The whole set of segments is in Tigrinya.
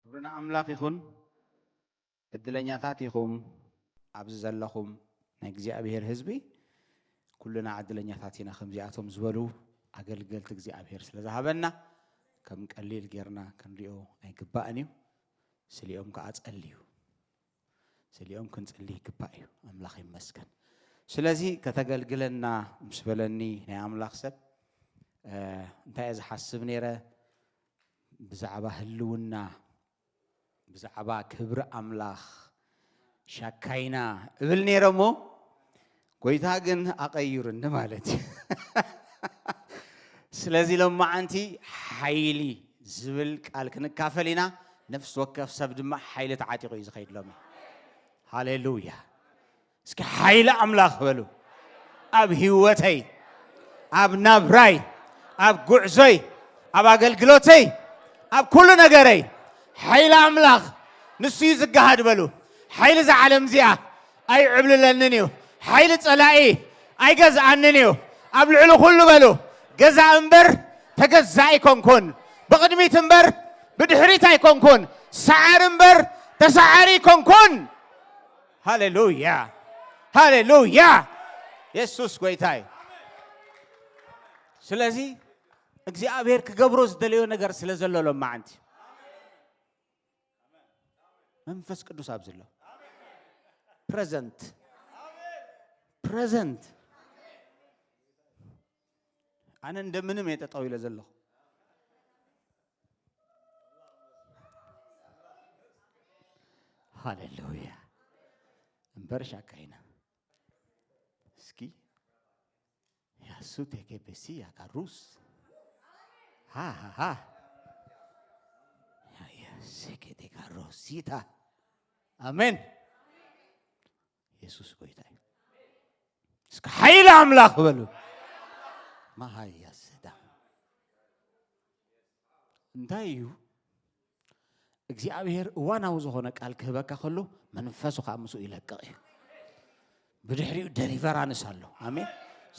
ክብርና ኣምላኽ ይኹን እድለኛታት ኢኹም ኣብዚ ዘለኹም ናይ እግዚኣብሔር ህዝቢ ኩልና ዕድለኛታት ኢና ከምዚኣቶም ዝበሉ ኣገልገልቲ እግዚኣብሔር ስለ ዝሃበና ከም ቀሊል ጌርና ክንሪኦ ኣይግባእን እዩ ስሊኦም ከዓ ጸልዩ ስሊኦም ክንጸልይ ይግባእ እዩ ኣምላኽ ይመስገን ስለዚ ከተገልግለና ምስ በለኒ ናይ ኣምላኽ ሰብ እንታይ ዝሓስብ ነይረ ብዛዕባ ህልውና ብዛዕባ ክብሪ ኣምላኽ ሻካይና እብል ነይረሞ ጎይታ ግን ኣቀይሩኒ ማለት ስለዚ ሎማዓንቲ ሓይሊ ዝብል ቃል ክንካፈል ኢና ነፍስ ወከፍ ሰብ ድማ ሓይሊ ተዓጢቑ እዩ ዝኸይድ ሎሚ ሃሌሉያ እስኪ ሓይሊ ኣምላኽ በሉ ኣብ ህይወተይ ኣብ ናብራይ ኣብ ጉዕዞይ ኣብ ኣገልግሎተይ ኣብ ኩሉ ነገረይ ሓይሊ ኣምላኽ ንሱ ዝጋሃድ በሉ ሓይሊ ዝዓለም እዚኣ ኣይዕብልለንን እዩ ሓይሊ ጸላኢ ኣይገዝኣንን እዩ ኣብ ልዕሊ ኩሉ በሉ ገዛ እምበር ተገዛእ ኣይኮንኩን ብቕድሚት እምበር ብድሕሪት ኣይኮንኩን ሰዓር እምበር ተሰዓሪ ኣይኮንኩን ሃሌሉያ ሃሌሉያ ኢየሱስ ጎይታ እዩ ስለዚ እግዚአብሔር ክገብሮ ዝደለዮ ነገር ስለ ዘሎ ሎማዓንቲ መንፈስ ቅዱስ ኣብ ዘሎ present ኣነ እንደምንም የጠጠው ኢለ ዘለኹ ሃሌሉያ እምበር ሻካይና እስኪ ያሱቴ ከበሲ ያካሩስ ሃ ያሴኬቴ ካሮሲታ አሜን ኢየሱስ ጎይታ እስከ ኃይል አምላክ በሉ ማሃያሰዳ እንታዩ እግዚአብሔር ዋናው ዝኾነ ቃል ክህበካ ከሎ መንፈሱ ካምሱ ይለቀቕ ብድሕሪኡ ደሊቨራንስ ኣሎ አሜን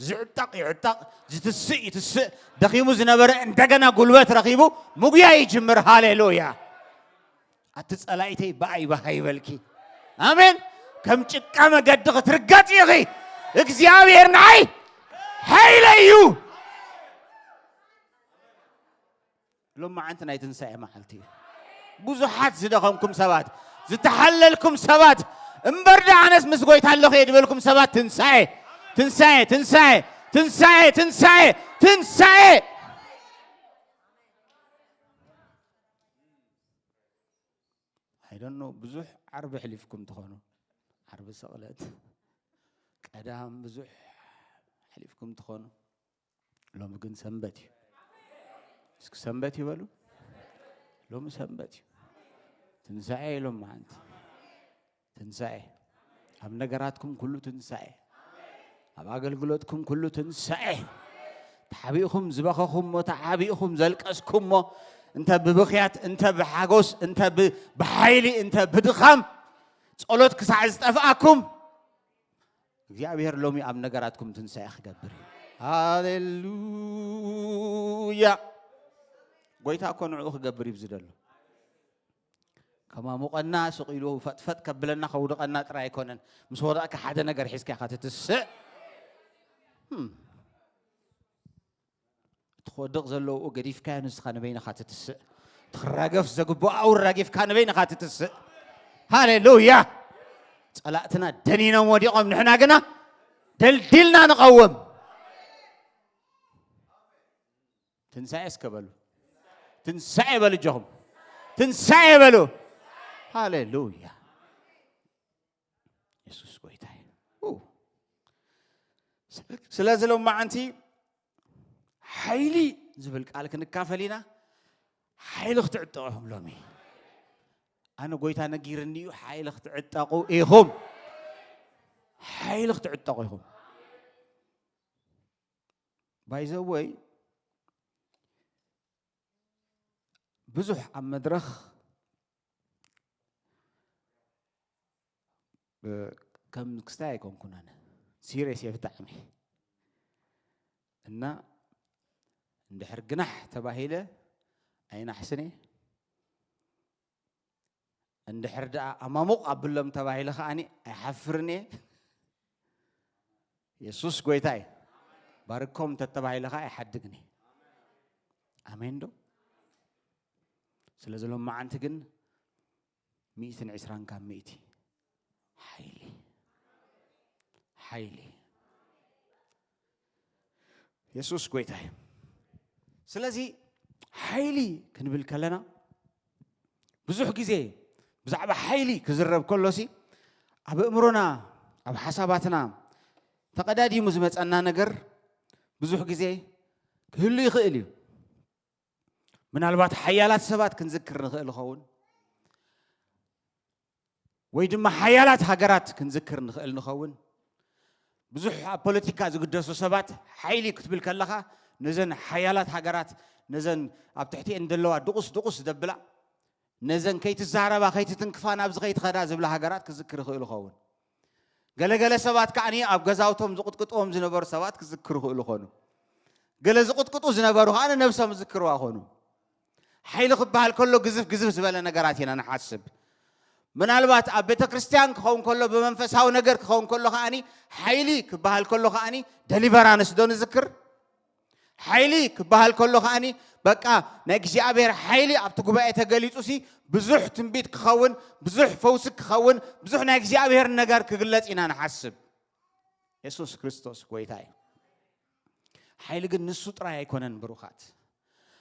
ዝዕጣቅ ይዕጣቅ ዝትስእ ይትስእ ደኺሙ ዝነበረ እንደገና ጉልበት ረኺቡ ሙግያ ይጅምር ሃሌሉያ አትጸላይተይ ባይ ይበልኪ አሜን ከም ጭቃ መገድ ክትርገጥ ይኺ እግዚአብሔር ናይ ኃይለዩ ሎማዓንቲ ናይ ትንሳኤ መዓልቲ ብዙሓት ዝደኸምኩም ሰባት ዝተሐለልኩም ሰባት እምበርዳ ኣነስ ምስ ጎይታ ኣለኹ የድበልኩም ሰባት ትንሳኤ ትንሳኤ ትንሳኤ ትንሳኤ ትንሳኤ ትንሳኤ I don't know ብዙሕ ዓርቢ ሕሊፍኩም ትኾኑ ዓርቢ ሰቕለት ቀዳም ብዙሕ ሕሊፍኩም ትኾኑ ሎሚ ግን ሰንበት እዩ እስኪ ሰንበት ይበሉ ሎሚ ሰንበት እዩ ትንሳኤ ሎማዓንቲ ትንሳኤ ኣብ ነገራትኩም ኩሉ ትንሳኤ ኣብ ኣገልግሎትኩም ኩሉ ትንሳኤ ተሓቢእኹም ዝበኸኹም ሞ ተሓቢእኹም ዘልቀስኩም ሞ እንተ ብብኽያት እንተ ብሓጎስ እንተ ብሓይሊ እንተ ብድኻም ጸሎት ክሳዕ ዝጠፍኣኩም እግዚአብሔር ሎሚ ኣብ ነገራትኩም ትንሳኤ ክገብር ሃሌሉያ ጎይታ እኮ ንዕኡ ክገብር ይብዝደሎ ከማሙቐና ስቂሉ ፈጥፈጥ ከብለና ከውድቐና ጥራይ ኣይኮነን ምስ ወዳእካ ሓደ ነገር ሒዝካ ኢኻ ትትስእ ትወድቕ ዘለዉ ገዲፍካዮ ንስኻ ንበይንኻ ትትስእ ትኽራገፍ ዘግብኦ ራጊፍካ ንበይንኻ ትትስእ ሃሌሉያ ጸላእትና ደኒኖም ወዲቖም ንሕና ግና ደልዲልና ንቐውም ትንሳኤ እስከበሉ ትንሳኤ በሉ እጆኹም ትንሳኤ በሉ ሃሌሉያ ኢየሱስ ጎይታ ስለዚ ሎማዓንቲ ሓይሊ ዝብል ቃል ክንካፈል ኢና ሓይሊ ክትዕጠቑ ኢኹም ሎሚ ኣነ ጎይታ ነጊርኒ እዩ ሓይሊ ክትዕጠቑ ኢኹም ሓይሊ ክትዕጠቑ ኢኹም ባይዘወይ ብዙሕ ኣብ መድረኽ ከም ክስታይ ኣይኮንኩን ኣነ ሲሪየስ እየ ብጣዕሚ እና እንድሕር ግናሕ ተባሂለ ኣይናሕስን እየ عند حردا أمامك أبلم تبعي لك أني أحفرني يسوع قويتاي باركم تتبعي لك أحدقني آمين دو سلزلهم ما عنتجن 120 كم 100 حيلي يسوع قويتاي سلزي حيلي كنبل كلنا بزح جزء بزعب حيلي كزرب كله سي أب أمرنا أب حساباتنا تقدادي مزمت أننا نجر بزح جزء كل يخيلي من البات حيالات سبات كنذكر نخيل خون ويدم حيالات هجرات كنذكر نخيل نخون بزح بوليتيكا زقدسو سبات حيلي كتب الكلخة نزن حيالات هجرات نزن أبتحتي عند الله دقص دبلا نزن كيت الزهرة كيت تنكفان أبز كيت خدا زبلا هجرات كذكر خيل خون قال سبات كعني أبجزاوتهم زقطهم زنبر سبات كذكر خيل خونه قال زقطوا زنبروا أنا نفسه مذكروا خونه حيل خبها كله جزف زبالة نجاراتنا أنا حاسب من الوقت أبيت كريستيان كون كله بمنفس هاو نجار كون كله خاني حيلي كبها كله خاني دليفرانس دون ذكر حيلي كبها كله خاني بقى نجزي أبير حيلي أبتقبأ تجليتوسي بزح تنبيت كخون بزح فوسك كخون بزح نجزي أبير نجار كقلت إن أنا حاسب يسوع كريستوس كويتاي حيلي قد نسوت رأي يكونن بروخات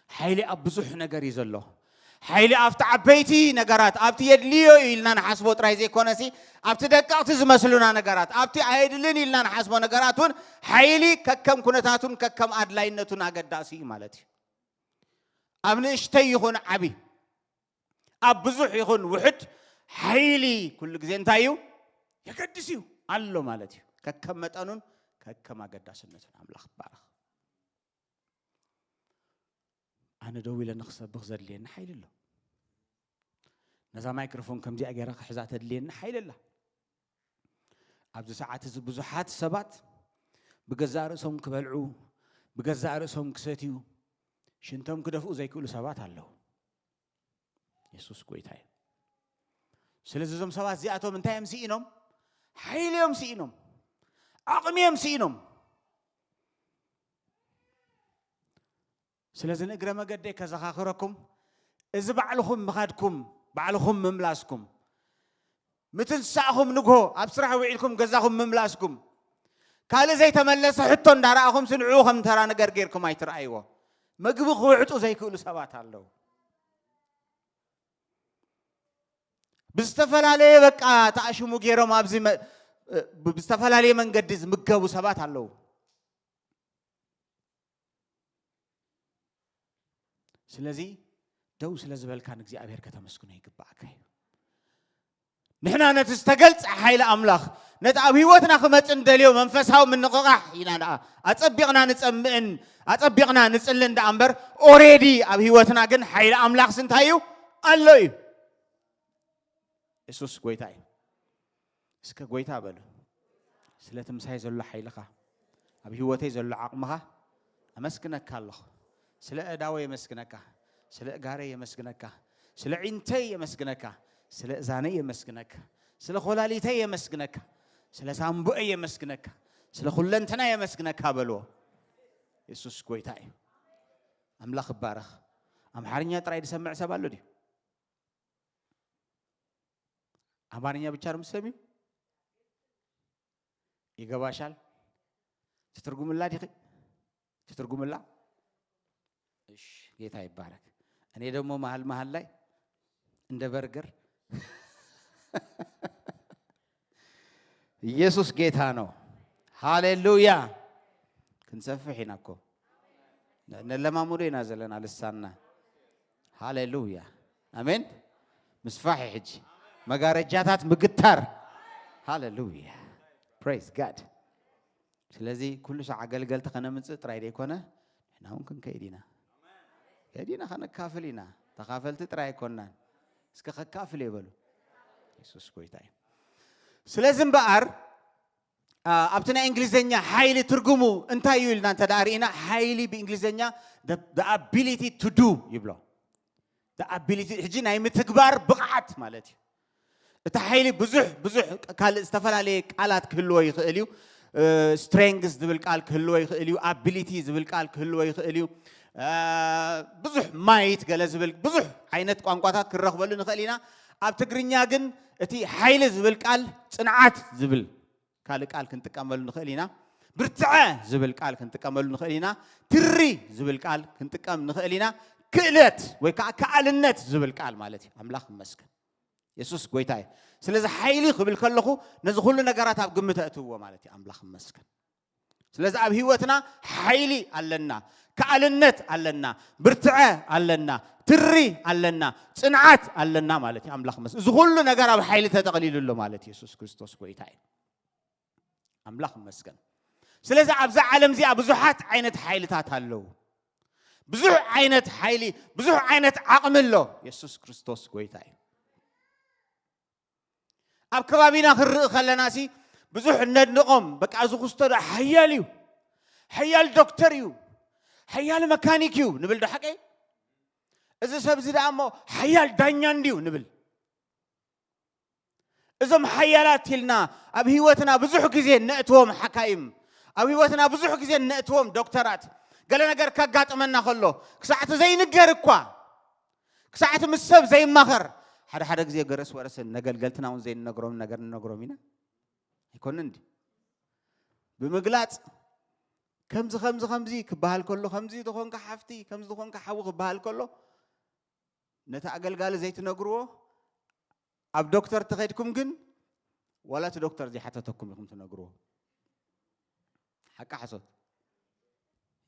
حيلي أبزح نجار يزله حيلي أفتح بيتي نجارات أبتي يدليو إلنا نحسبه ترايزي كونسي أبتي دكات زمسلونا نجارات أبتي عيدلين إلنا نحسبه نجاراتون حيلي ككم كنتاتون ككم أدلاينتون أقداسي مالتي أمن اشتي يخون عبي أبزح يخون وحد حيلي كل جزين تايو يقدسيو الله مالتي ككم متأنون ككم أقداسنتون أملاخ بارخ أنا دوي لنخسب بخزر لين حيل الله نزا مايكروفون كم دي أجرا حزات لين حيل الله أبز ساعات بزحات سبات بجزار سهم كبلعو بجزار سهم كساتيو شنتم كدفو زي كل سبات الله يسوع كويتاي سلزم سبات زياتهم من تايم سينهم حيل يوم سينهم أقم يوم سينهم سلازن إجرا ما قد كذا خاخركم إذا بعلهم مخادكم بعلهم مملاسكم متن ساهم نجهو أبصرها وعيلكم جزاهم مملاسكم كاله زي تملس حطون دراهم سنعوهم ترى نجر غيركم أي ترى أيوة ما جبوا خوعتوا زي كل سبات الله بستفل عليه بقى تعشوا مجيرو ما بزي بستفل عليه من قدز مجابو سبات الله سلازي دو سلازبال كان جزء أبير كتمسكونه يقبعك نحنا نتستقلت حيل أملاخ نتعبي وتنا خمت عند اليوم منفسها ومن نقاح ينادى أتبقنا نتسلن دا أمبر already أبي وتنا جن حيل أملاخ سنتايو الله يسوع قويتاي اسك قويتا بلو سلتم سايز الله حيلها أبي وتاي زل عقمها أمسكنا كالله سلا داوي مسكنك سلا جاري مسكنك سلا عينتي مسكنك سلا زاني مسكنك سلا خلاليتي مسكنك سلا سامبؤي مسكنك سلا خلنتنا مسكنك هبلو يسوع كويتاي أملاخ بارخ أم حرنيا ترايد سمع سبالو دي أمارنيا بيشارم سامي يجاباشال تترجم الله دي تترجم الله إيش جيتها يبارك أنا يدوم محل لاي عند برجر يسوع جيتانو هاليلويا كنسفحيناكو نلما مورينا زلنا على السنة هاليلويا آمين مسفحي حج مجارجاتات مقتار هاليلويا praise God سلذي كل شيء عقل تخنا من ستر عيدي كنا إحنا ممكن كيدينا كيدينا خنا كافلينا تخافلت تراي كنا اسك كافل يبلو يسوع كويتاي سلازم بقر أبتنا إنجليزية حيلي ترجمو أنت يقولنا أنت دارينا حيلي بإنجليزية the ability to do يبلو the ability هجينا يمتكبر بقعت مالتي حيلي بزح قال استفلالي قالات كلوا يخليو strengths ዝብል ቃል ክህልዎ ይኽእል እዩ ability ዝብል ቃል ክህልዎ ይኽእል እዩ ብዙሕ ማይት ገለ ዝብል ብዙሕ ዓይነት ቋንቋታት ክረኽበሉ ንኽእል ኢና ኣብ ትግርኛ ግን እቲ ሓይሊ ዝብል ቃል ጽንዓት ዝብል ካልእ ቃል ክንጥቀመሉ ንኽእል ኢና ብርትዐ ዝብል ቃል ክንጥቀመሉ ንኽእል ኢና ትሪ ዝብል ቃል ክንጥቀም ንኽእል ኢና ክእለት ወይ ከዓ ከኣልነት ዝብል ቃል ማለት እዩ ኣምላኽ ይመስገን ኢየሱስ ጎይታ እዩ ስለዚ ሓይሊ ክብል ከለኹ ነዚ ኩሉ ነገራት ኣብ ግምት ኣእትውዎ ማለት እዩ ኣምላኽ ይመስገን ስለዚ ኣብ ህይወትና ሓይሊ ኣለና ከኣልነት ኣለና ብርትዐ ኣለና ትሪ ኣለና ጽንዓት ኣለና ማለት እዩ ኣምላኽ ይመስገን እዚ ኩሉ ነገር ኣብ ሓይሊ ተጠቕሊሉሎ ማለት ኢየሱስ ክርስቶስ ጎይታ እዩ ኣምላኽ ይመስገን ስለዚ ኣብዛ ዓለም እዚኣ ብዙሓት ዓይነት ሓይልታት ኣለዉ ብዙሕ ዓይነት ሓይሊ ብዙሕ ዓይነት ዓቕሚ ኣሎ ኢየሱስ ክርስቶስ ጎይታ እዩ ኣብ ከባቢና ክርኢ ከለናሲ ብዙሕ ነድንቆም በቃ እዚ ክስቶ ሓያል እዩ ሓያል ዶክተር እዩ ሓያል መካኒክ እዩ ንብል ዶ ሓቂ እዚ ሰብ እዚ ደኣ እሞ ሓያል ዳኛ እንድዩ ንብል እዞም ሓያላት ኢልና ኣብ ህይወትና ብዙሕ ግዜ ነእትዎም ሓካይም ኣብ ህይወትና ብዙሕ ግዜ ነእትዎም ዶክተራት ገለ ነገር ከጋጥመና ከሎ ክሳዕቲ ዘይንገር እኳ ክሳዕቲ ምስ ሰብ ዘይማኸር ሓደ ግዜ ገረስ ወረሰን ነገልገልትና እውን ዘይንነግሮም ነገር ንነግሮም ኢና ኣይኮነን እንዲ ብምግላጽ ከምዚ ክበሃል ከሎ ከምዚ ዝኾንካ ሓፍቲ ከምዚ ዝኾንካ ሓዊ ክበሃል ከሎ ነታ ኣገልጋሊ ዘይትነግርዎ ኣብ ዶክተር ተኸይድኩም ግን ወላ እቲ ዶክተር ዘይሓተተኩም ኢኹም ትነግርዎ ሓቂ ሓሶት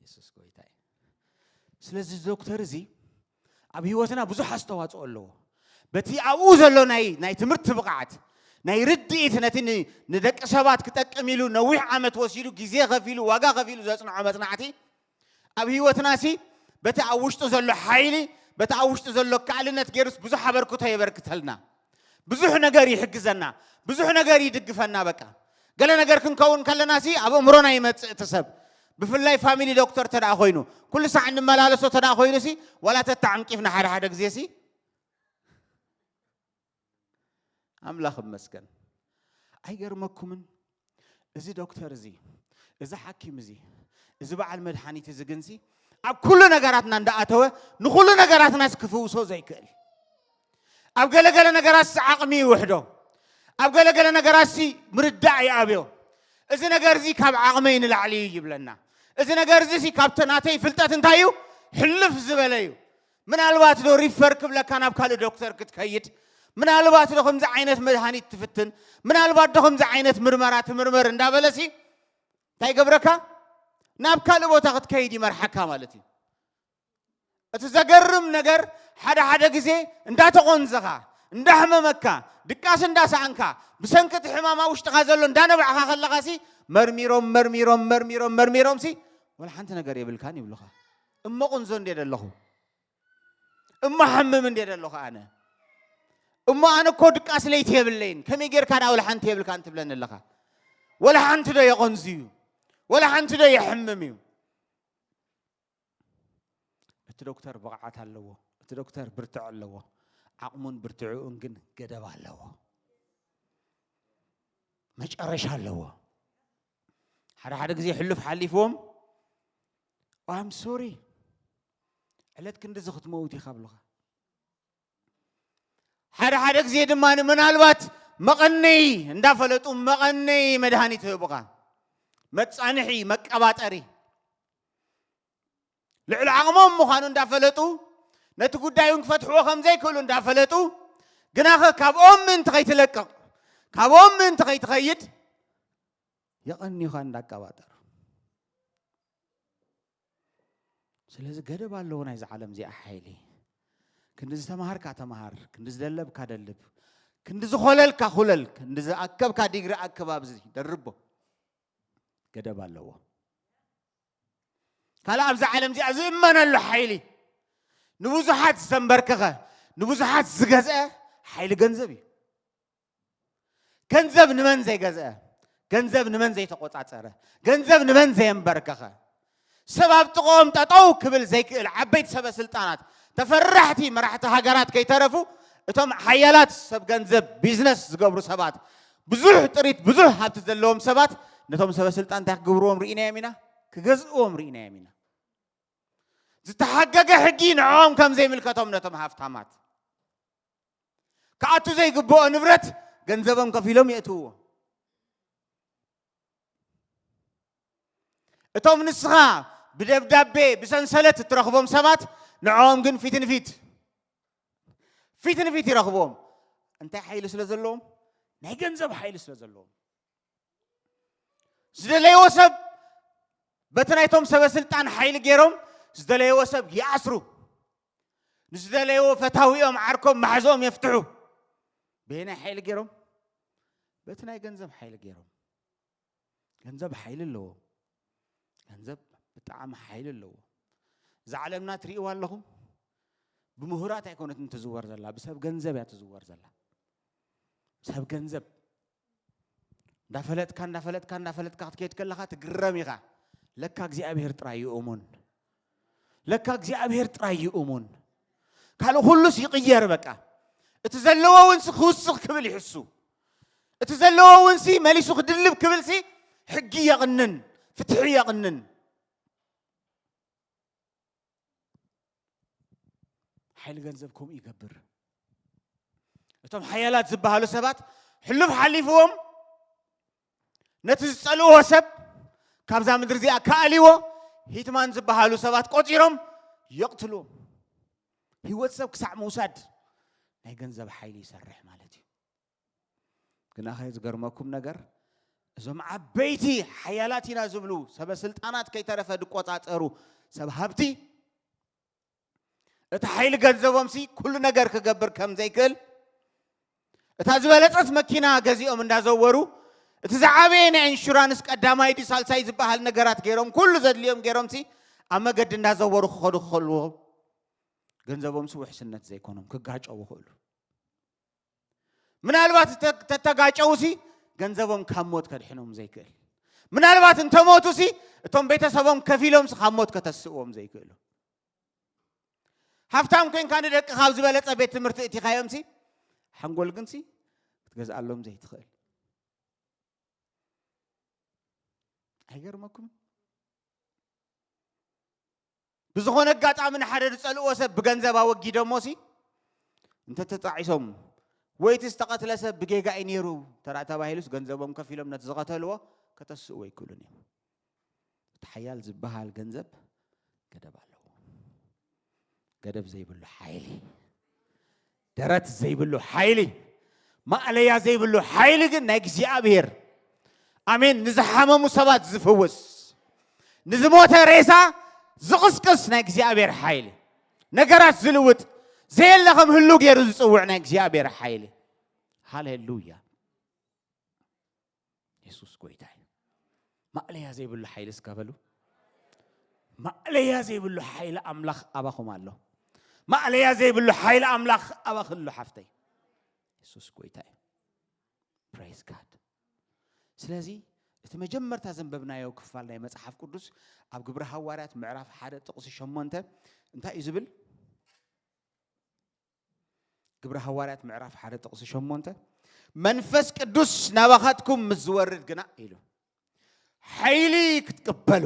ኢየሱስ ጎይታ እዩ ስለዚ ዶክተር እዚ ኣብ ህይወትና ብዙሕ ኣስተዋፅኦ ኣለዎ በቲ ኣብኡ ዘሎ ናይ ትምህርቲ ብቕዓት ናይ ርድኢት ነቲ ንደቂ ሰባት ክጠቅም ኢሉ ነዊሕ ዓመት ወሲዱ ግዜ ከፊሉ ዋጋ ከፊሉ ዘጽንዖ መጽናዕቲ ኣብ ህይወትናሲ በቲ ኣብ ውሽጡ ዘሎ ሓይሊ በቲ ኣብ ውሽጡ ዘሎ ከኣልነት ገይሩስ ብዙሕ ኣበርክቶ የበርክተልና ብዙሕ ነገር ይሕግዘና ብዙሕ ነገር ይድግፈና በቃ ገለ ነገር ክንከውን ከለናሲ ኣብ እምሮና ይመጽእ እቲ ሰብ ብፍላይ ፋሚሊ ዶክተር ተደኣ ኮይኑ ኩሉ ሰዓት እንመላለሶ ተደኣ ኮይኑሲ ወላ ተተዓንቂፍና ሓደ ግዜሲ ኣምላኽ ይመስገን ኣይገርመኩምን እዚ ዶክተር እዚ ሓኪም እዚ በዓል መድሓኒት እዚ ግንሲ ኣብ ኩሉ ነገራትና እንዳኣተወ ንኩሉ ነገራትናስ ክፍውሶ ዘይክእል ኣብ ገለገለ ነገራት ዓቕሚ ይውሕዶ ኣብ ገለገለ ነገራት ምርዳእ ይኣብዮ እዚ ነገር እዚ ካብ ዓቕመይ ንላዕሊ ይብለና እዚ ነገር እዚ ካብቲ ናተይ ፍልጠት እንታይ እዩ ሕልፍ ዝበለ እዩ ምናልባት ዶ ሪፈር ክብለካ ናብ ካልእ ዶክተር ክትከይድ ምናልባት ዶ ከምዚ ዓይነት መድሃኒት ትፍትን ምናልባት ዶ ከምዚ ዓይነት ምርመራ ትምርመር እንዳበለሲ እንታይ ገብረካ ናብ ካልእ ቦታ ክትከይድ ይመርሓካ ማለት እዩ እቲ ዘገርም ነገር ሓደ ግዜ እንዳተቆንዘኻ እንዳሕመመካ ድቃስ እንዳሳንካ ብሰንከት ሕማማ ውሽጥኻ ዘሎ እንዳነብዓኻ ከለኻሲ መርሚሮምሲ ወላ ሓንቲ ነገር የብልካን ይብሉኻ እሞ ቁንዞ እንዴት ኣለኹ እሞ ሕምም እንዴት ኣለኹ ኣነ እሞ ኣነ እኮ ድቃስ ለይቲ የብለይን ከመይ ጌርካ ዳ ወላ ሓንቲ የብልካ እንትብለኒ ኣለኻ ወላ ሓንቲ ዶ የቆንዙ እዩ ወላ ሓንቲ ዶ የሕምም እዩ እቲ ዶክተር ብቕዓት ኣለዎ እቲ ዶክተር ብርትዕ ኣለዎ ዓቕሙን ብርትዕኡን ግን ገደብ ኣለዎ መጨረሻ ኣለዎ ሓደ ግዜ ሕልፍ ሓሊፍዎም I'm sorry ዕለት ክንዲዚ ክትመውት ኢኻ ብለኻ ሓደ ግዜ ድማ ምናልባት መቐነይ እንዳፈለጡ መቐነይ መድሃኒት ህቡኻ መጻንሒ መቀባጠሪ ልዕሊ ዓቕሞም ምዃኑ እንዳፈለጡ ነቲ ጉዳዩን ክፈትሕዎ ከምዘይክእሉ እንዳፈለጡ ግናኸ ካብኦም ምንቲ ከይትለቅቕ ካብኦም ምንቲ ከይትኸይድ የቐኒኻ እንዳቀባጠሩ ስለዚ ገደብ ኣለዎ ናይዚ ዓለም እዚኣ ሓይሊ ክንዲ ዝተምሃርካ ተምሃር ክንዲ ዝደለብካ ደልብ ክንዲ ዝኸለልካ ኹለል ክንዲ ዝኣከብካ ዲግሪ ኣከብ ኣብዚ ደርቦ ገደብ ኣለዎ ካልእ ኣብዚ ዓለም እዚኣ ዝእመነሉ ሓይሊ ንብዙሓት ዘንበርክኸ ንብዙሓት ዝገዝአ ሓይሊ ገንዘብ እዩ ገንዘብ ንመን ዘይገዝአ ገንዘብ ንመን ዘይተቆፃፀረ ገንዘብ ንመን ዘየንበርክኸ ሰብ ኣብ ጥቕኦም ጠጠው ክብል ዘይክእል ዓበይቲ ሰበስልጣናት ተፈራሕቲ መራሕቲ ሃገራት ከይተረፉ እቶም ሓያላት ሰብ ገንዘብ ቢዝነስ ዝገብሩ ሰባት ብዙሕ ጥሪት ብዙሕ ሃብቲ ዘለዎም ሰባት ነቶም ሰበስልጣን እንታይ ክገብርዎም ርኢናዮም ኢና ክገዝእዎም ርኢናዮም ኢና ዝተሓገገ ሕጊ ንዖም ከም ዘይምልከቶም ነቶም ሃብታማት ከኣቱ ዘይግብኦ ንብረት ገንዘቦም ከፊሎም የእትውዎ እቶም ንስኻ ብደብዳቤ ብሰንሰለት እትረኽቦም ሰባት ንዖም ግን ፊት ንፊት ይረኽቦም እንታይ ሓይሊ ስለ ዘለዎም ናይ ገንዘብ ሓይሊ ስለ ዘለዎም ዝደለይዎ ሰብ በቲ ናይቶም ሰበስልጣን ሓይሊ ገይሮም ዝደለይዎ ሰብ ይኣስሩ ንዝደለይዎ ፈታዊኦም ዓርኮም ማሕዞም የፍትሑ በየናይ ሓይሊ ገይሮም በቲ ናይ ገንዘብ ሓይሊ ገይሮም ገንዘብ ሓይሊ ኣለዎ ገንዘብ ብጣዕሚ ሓይሊ ኣለዎ እዛ ዓለምና ትርእይዋ ኣለኹም ብምሁራት ኣይኮነትን ትዝወር ዘላ ብሰብ ገንዘብ እያ ትዝወር ዘላ ሰብ ገንዘብ እንዳፈለጥካ ክትከይድ ከለኻ ትግረም ኢኻ ለካ እግዚአብሔር ጥራይ ይእሙን ካልእ ሁሉስ ይቕየር በቃ እቲ ዘለዎ ወንሲ ክውስኽ ክብል ይሕሱ እቲ ዘለዎ ወንሲ መሊሱ ክድልብ ክብል ሲ ሕጊ የቕንን ፍትሒ የቕንን ሓይሊ ገንዘብ ከምኡ ይገብር እቶም ሓያላት ዝበሃሉ ሰባት ሕሉፍ ሓሊፍዎም ነቲ ዝፀልእዎ ሰብ ካብዛ ምድሪ እዚኣ ከኣሊዎ ሂትማን ዝበሃሉ ሰባት ቆፂሮም የቕትልዎም ህይወት ሰብ ክሳዕ ምውሳድ ናይ ገንዘብ ሓይሊ ይሰርሕ ማለት እዩ ግን ኣኸ ዝገርመኩም ነገር እዞም ዓበይቲ ሓያላት ኢና ዝብሉ ሰበስልጣናት ከይተረፈ ድቆፃፀሩ ሰብ ሃብቲ እቲ ሓይሊ ገንዘቦም ሲ ኩሉ ነገር ክገብር ከም ዘይክእል እታ ዝበለፀት መኪና ገዚኦም እንዳዘወሩ እቲ ዝዓበየ ናይ ኢንሹራንስ ቀዳማይ ዲ ሳልሳይ ዝበሃል ነገራት ገይሮም ኩሉ ዘድልዮም ገይሮም ሲ ኣብ መገዲ እንዳዘወሩ ክኸዱ ክኸልዎ ገንዘቦም ሲ ውሕስነት ዘይኮኖም ክጋጨው ይኽእሉ ምናልባት ተተጋጨው ሲ ገንዘቦም ካብ ሞት ከድሕኖም ዘይክእል ምናልባት እንተሞቱ ሲ እቶም ቤተሰቦም ከፊሎም ሲ ካብ ሞት ከተስእዎም ዘይክእሉ ሃብታም ኮይንካ ንደቂ ካብ ዝበለፀ ቤት ትምህርቲ እቲኻዮም ሲ ሓንጎል ግን ሲ ክትገዝኣሎም ዘይትኽእል ኣይገርመኩም ብዝኾነ ኣጋጣሚ ንሓደ ዝፀልእዎ ሰብ ብገንዘብ ኣወጊዶሞ ሲ እንተተጣዒሶም ወይቲ ዝተቐትለ ሰብ ብጌጋ እዩ ነይሩ ተራእታ ባሂሉስ ገንዘቦም ከፊሎም ነቲ ዝቐተልዎ ከተስእዎ ይክእሉን እዮም እቲ ሓያል ዝበሃል ገንዘብ ገደብ ኣለዎ ገደብ ዘይብሉ ሓይሊ ደረት ዘይብሉ ሓይሊ ማዕለያ ዘይብሉ ሓይሊ ግን ናይ እግዚኣብሔር ኣሜን ንዝሓመሙ ሰባት ዝፍውስ ንዝሞተ ሬሳ ዝቕስቅስ ናይ እግዚኣብሔር ሓይሊ ነገራት ዝልውጥ ዘየለኸም ህሉ ገይሩ ዝፅውዕ ናይ እግዚኣብሔር ሓይሊ ሃሌሉያ ኢየሱስ ጎይታ ማዕለያ ዘይብሉ ሓይሊ እስከበሉ ማዕለያ ዘይብሉ ሓይሊ ኣምላኽ ኣባኹም ኣሎ ማዕለያ ዘይብሉ ሓይሊ ኣምላኽ ኣባኽሉ ሓፍተይ ኢየሱስ ጎይታ ፕሬዝ ጋድ ስለዚ እቲ መጀመርታ ዘንበብናዮ ክፋል ናይ መጽሓፍ ቅዱስ ኣብ ግብረ ሐዋርያት ምዕራፍ 1 ጥቕሲ 8 እንታይ እዩ ዝብል ግብረ ሐዋርያት ምዕራፍ 1 ጥቕሲ 8 መንፈስ ቅዱስ ናባኻትኩም ምስ ዝወርድ ግና ኢሉ ሓይሊ ክትቀበሉ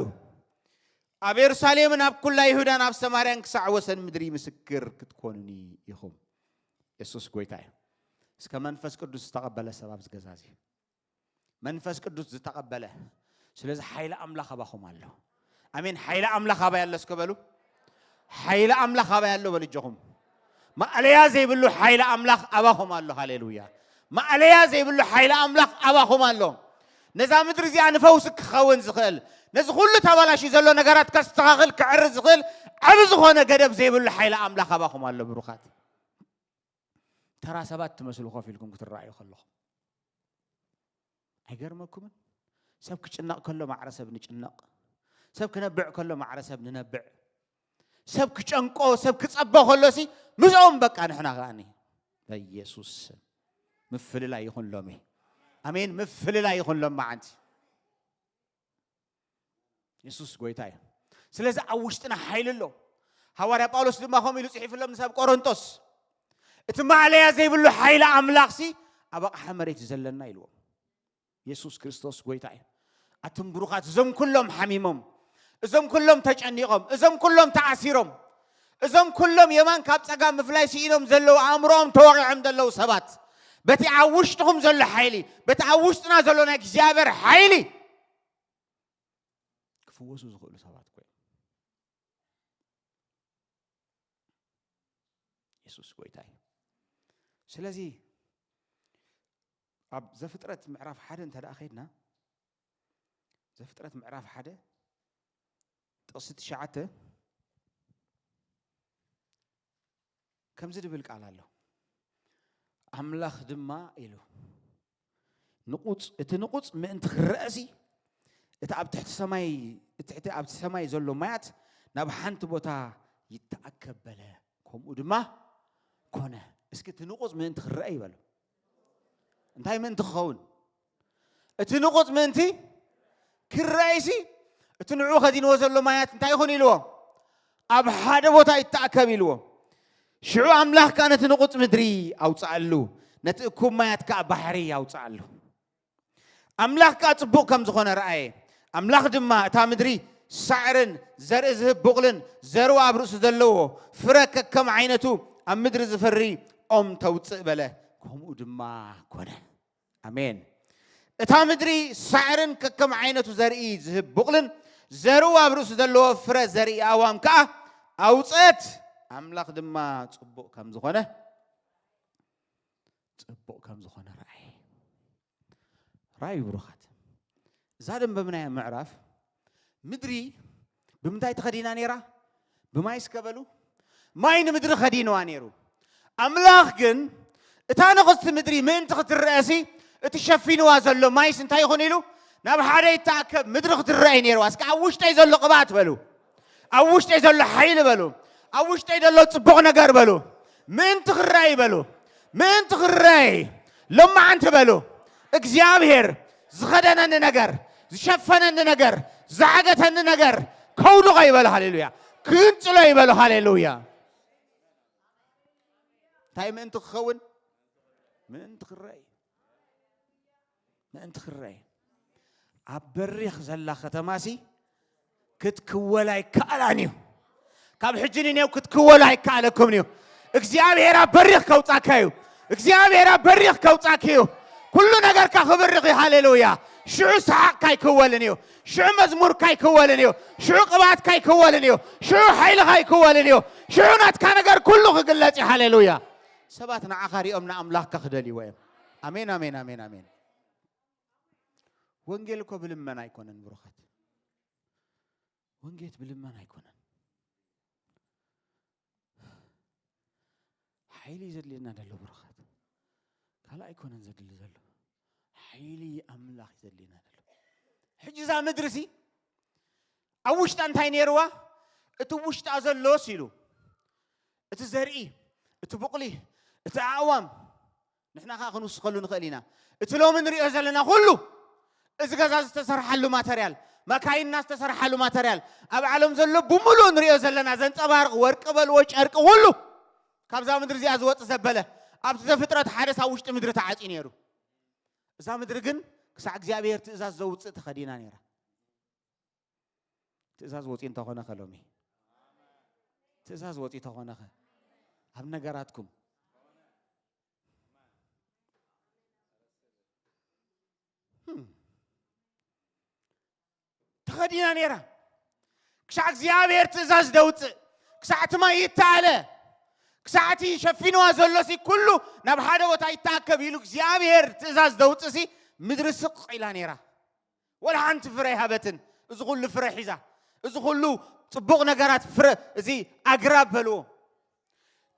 ኣብ ኢየሩሳሌምን ኣብ ኩላ ይሁዳን ኣብ ሰማርያን ክሳዕ ወሰን ምድሪ ምስክር ክትኮኑኒ ኢኹም ኢየሱስ ጎይታ እዩ እስከ መንፈስ ቅዱስ ዝተቐበለ ሰብ ኣብ ዝገዛዚ መንፈስ ቅዱስ ዝተቐበለ ስለዚ ሓይሊ ኣምላኽ ኣባኹም ኣሎ ኣሜን ሓይሊ ኣምላኽ ኣባ ያሎ እስከበሉ ሓይሊ ኣምላኽ ኣባ ያሎ በልጀኹም ማዕለያ ዘይብሉ ሓይሊ ኣምላኽ ኣባኹም ኣሎ ሃሌሉያ ማዕለያ ዘይብሉ ሓይሊ ኣምላኽ ኣባኹም ኣሎ ነዛ ምድሪ እዚኣ ንፈውሲ ክኸውን ዝኽእል ነዚ ኩሉ ተባላሽ ዘሎ ነገራት ከስተኻኽል ክዕርዝ ዝኽእል ዓብ ዝኾነ ገደብ ዘይብሉ ሓይሊ ኣምላኽ ኣባኹም ኣሎ ብሩኻት ተራ ሰባት ትመስሉ ኮፍ ኢልኩም ክትረኣዩ ከለኹም ኣይገርመኩምን ሰብ ክጭነቕ ከሎ ማዕረሰብ ንጭነቕ ሰብ ክነብዕ ከሎ ማዕረሰብ ንነብዕ ሰብ ክጨንቆ ሰብ ክጸበ ከሎሲ ምስኦም በቃ ንሕና ኸኣኒ በኢየሱስ ምፍልላይ ይኹን ሎሚ ኣሜን ምፍልላይ ይኹን ሎም ማዓንቲ ኢየሱስ ጎይታ እዩ ስለዚ ኣብ ውሽጥና ሓይሊ ኣሎ ሐዋርያ ጳውሎስ ድማ ከምኡ ኢሉ ጽሒፍሎም ንሰብ ቆሮንቶስ اتمعليا زي بلو حيل أملاخسي أبقى حمريت زلنا يلو يسوع كريستوس قويتاي أتم بروخات زم كلهم حميمهم زم كلهم تجنيهم زم كلهم تعسيرهم زم كلهم يمان كابت أقام مفلايسينهم زلوا عمرهم توقع عند الله سبات بتعوشتهم زل حيلي بتعوشتنا زلونا اكزيابر حيلي كفوسو زغلو سبات كوي يسوس قويتاي سلازي أب زفترة معرف حدا انت هذا أخيرنا زفترة معرف حدا تقصد شعته كم زد بالك على الله أملاخ دما إلو نقوط ما أنت رأسي أب تحت السماي أب السماي زلوا مات نبحنت بوتا يتأكد بلا كم ودما كونه اسكت نقوط ما أنت رأي بلو انتي من تخون اتنقط من انتي كالرئيسي اتنعو خدين وزلو مايات انتي يخون يلوه اب حدا بوتا يتأكب يلوه شعو املاح كانت نقط مدري او تعلو نتأكب مايات كأبحري او تعلو املاح كاتبو كم زخون رأي املاح دما اتا مدري سعرن زرق زهب بغلن زرو ابرس دلوه فرك كم عينتو ام مدري زفري ام توتق بله كم ودما كونه امين اتا مدري سعرن ككم عينتو زرئي زهب بقلن زرو ابرس دلو فر زرئي اوام كا اوصت املاخ دما صبق كم زخونه راي بروخات زادم بمنايا معرف مدري بمنتاي تخدينا نيرا بماي سكبلو ماين مدري خدينو نيرو املاخ جن اتا نقصت مدري من تخت الرئاسي اتشفينو ازلو مايس انت يخون يلو ناب حدا يتاكب مدرخت الرأي نيرو اسك اوشت يزلو قبات بلو اوشت يزلو حيل بلو اوشت يزلو صبغ نغر بلو من تخرأي بلو من تخرأي لما انت بلو اكزيابهر زخدنا نغر زشفنا نغر زعقتنا نغر كودو غيبل هاليلويا كنتلو يبلو هاليلويا تاي من تخون من تخرأي أنت خرّي عبريخ زلا ختماسي كتكولاي كالانيو كاب حجني نيو كتكولاي كالكم نيو اكزيابير عبريخ كوتاكيو اكزيابير عبريخ كوتاكيو كل نجار كخبرقي هاليلويا شو سحق كاي كولنيو شو مزمور كاي كولنيو شو قبات كاي كولنيو شو حيل كاي كولنيو شو نات كنجار كله قلتي هاليلويا سباتنا عخاري أمنا أملاك كخدلي وين آمين آمين آمين آمين وانجيل كو بلمن ايكونن بروخات وانجيت بلمن ايكونن حيلي زدلنا دلو بروخات قال ايكونن زدل زلو حيلي املاح زدلنا دلو حجزا مدرسي اوشت انتاي نيروا اتوشت ازلو سيلو اتزرئي اتبقلي اتعاوم نحنا خاخنوس خلو نخلينا اتلو من رئيو زلنا كله إذا جاز تسرح له ماتريال ما كاين الناس تسرح له ماتريال أبو علم زلوا بملون رياض زلنا زنت أبارق ورق قبل وش أرق كله كابزا مدري زي أزوات زبالة أبتدأ فترة حارس هاوشت مدري تعاج إنيرو إذا مدرجن كساق زيابير تزاز زوت تخدينا نيرا تزاز وتين تخونا خلومي تزاز وتين تخونا خ هم نجاراتكم تخدينا نيرا كساق زيابير تزاز دوت كساعت ما يتعالى كساعتي شفينو أزلسي كله نبحده وتايتاك بيلو زيابير تزاز دوت سي مدرسق إلى نيرا ولا أنت فريها بتن إزغل فرح إذا إزغلوا طبق نجارات فر زي أقرب بلو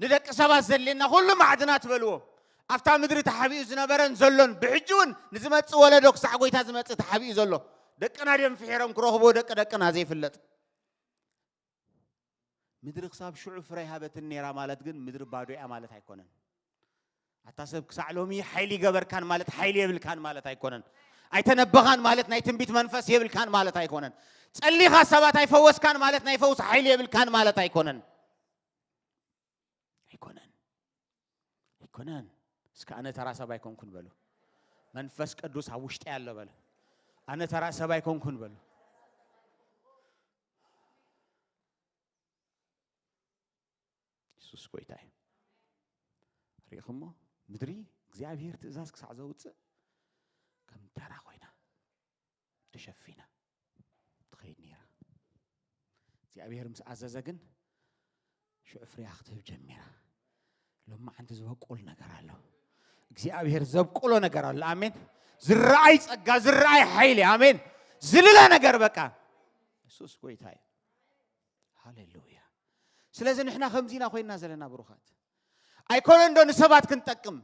ندك سباز زلنا كله معدنات بلو أفتح مدري تحبي زنبرن زلون بعجون نزمت ولا دوك سعوي تزمت تحبي زلو دك أنا اليوم في حرم كروهبو دك أنا زي فلت مدرك صاب شعور فريها بتنيرا مالت جن مدرك بعدو مالت هيكونن أتصب كسعلومي حيلي جبر كان مالت حيلي يبل كان مالت هيكونن أيتنبغان مالت نايتن بيت منفس يبل كان مالت هيكونن تقلي خاصبات هيفوز كان مالت نايفوز حيلي يبل كان مالت هيكونن ኣይኮነን እስከ ኣነ ተራ ሰብ ኣይኮንኩን በሉ መንፈስ ቅዱስ ኣብ ውሽጤ ያለ በሉ ኣነ ተራ ሰብ ኣይኮንኩን በሉ ኢየሱስ ጌታ እዩ ሪኢኹሞ ምድሪ እግዚአብሔር ትእዛዝ ክሳዕ ዘውፅእ ከም ተራ ኮይና ተሸፊና ትኸይድ ነይራ እግዚአብሔር ምስ ኣዘዘ ግን ሽዑ ፍሬያ ክትህብ ጀሚራ ሎማዓንቲ ዝበቁል ነገር ኣሎ እግዚአብሔር ዘብቁሎ ነገር ኣሎ አሜን ዝራእይ ጸጋ ዝራእይ ኃይል አሜን ዝልላ ነገር በቃ ኢየሱስ ጌታ እዩ ሃሌሉያ ስለዚህ ንሕና ከምዚና ኮይና ዘለና ብሩኻት ኣይኮነ እንዶ ንሰባት ክንጠቅም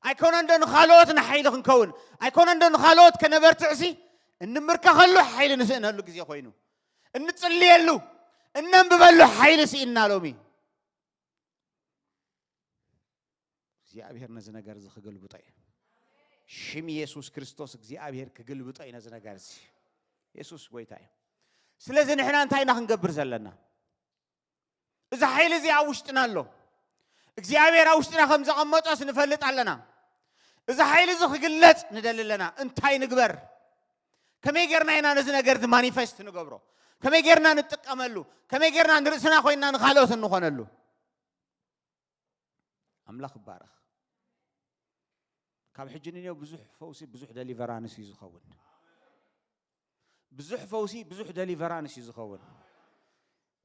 ኣይኮነ እንዶ ንኻልኦት ንኃይል ክንከውን ኣይኮነ እንዶ ንኻልኦት ከነበርትዕሲ እንምርከኸሉ ኃይል ንስእነሉ ግዜ ኮይኑ እንጽልየሉ እነንብበሉ ኃይል ሲኢና ሎሚ እግዚአብሔር ነዚ ነገር ዝኽገልብጦ እዩ ሽም ኢየሱስ ክርስቶስ እግዚአብሔር ክገልብጦ እዩ ነዚ ነገር እዚ ኢየሱስ ጌታ እዩ ስለዚህ ንሕና እንታይ ኢና ክንገብር ዘለና እዚ ኃይል እዚ ኣብ ውሽጥና ኣሎ እግዚአብሔር ኣብ ውሽጥና ከም ዘቐመጦስ ንፈልጥ ኣለና እዚ ኃይል እዚ ክግለጽ ንደሊ ኣለና እንታይ ንግበር ከመይ ጌርና ኢና ነዚ ነገር ማኒፌስት ንገብሮ ከመይ ጌርና ንጥቀመሉ ከመይ ጌርና ንርእስና ኮይና ንኻልኦት እንኾነሉ ኣምላኽ ይባረኽ ካብ ሕጂ ንኔው ብዙሕ ፈውሲ ብዙሕ ደሊቨራንስ እዩ ዝኸውን ብዙሕ ፈውሲ ብዙሕ ደሊቨራንስ እዩ ዝኸውን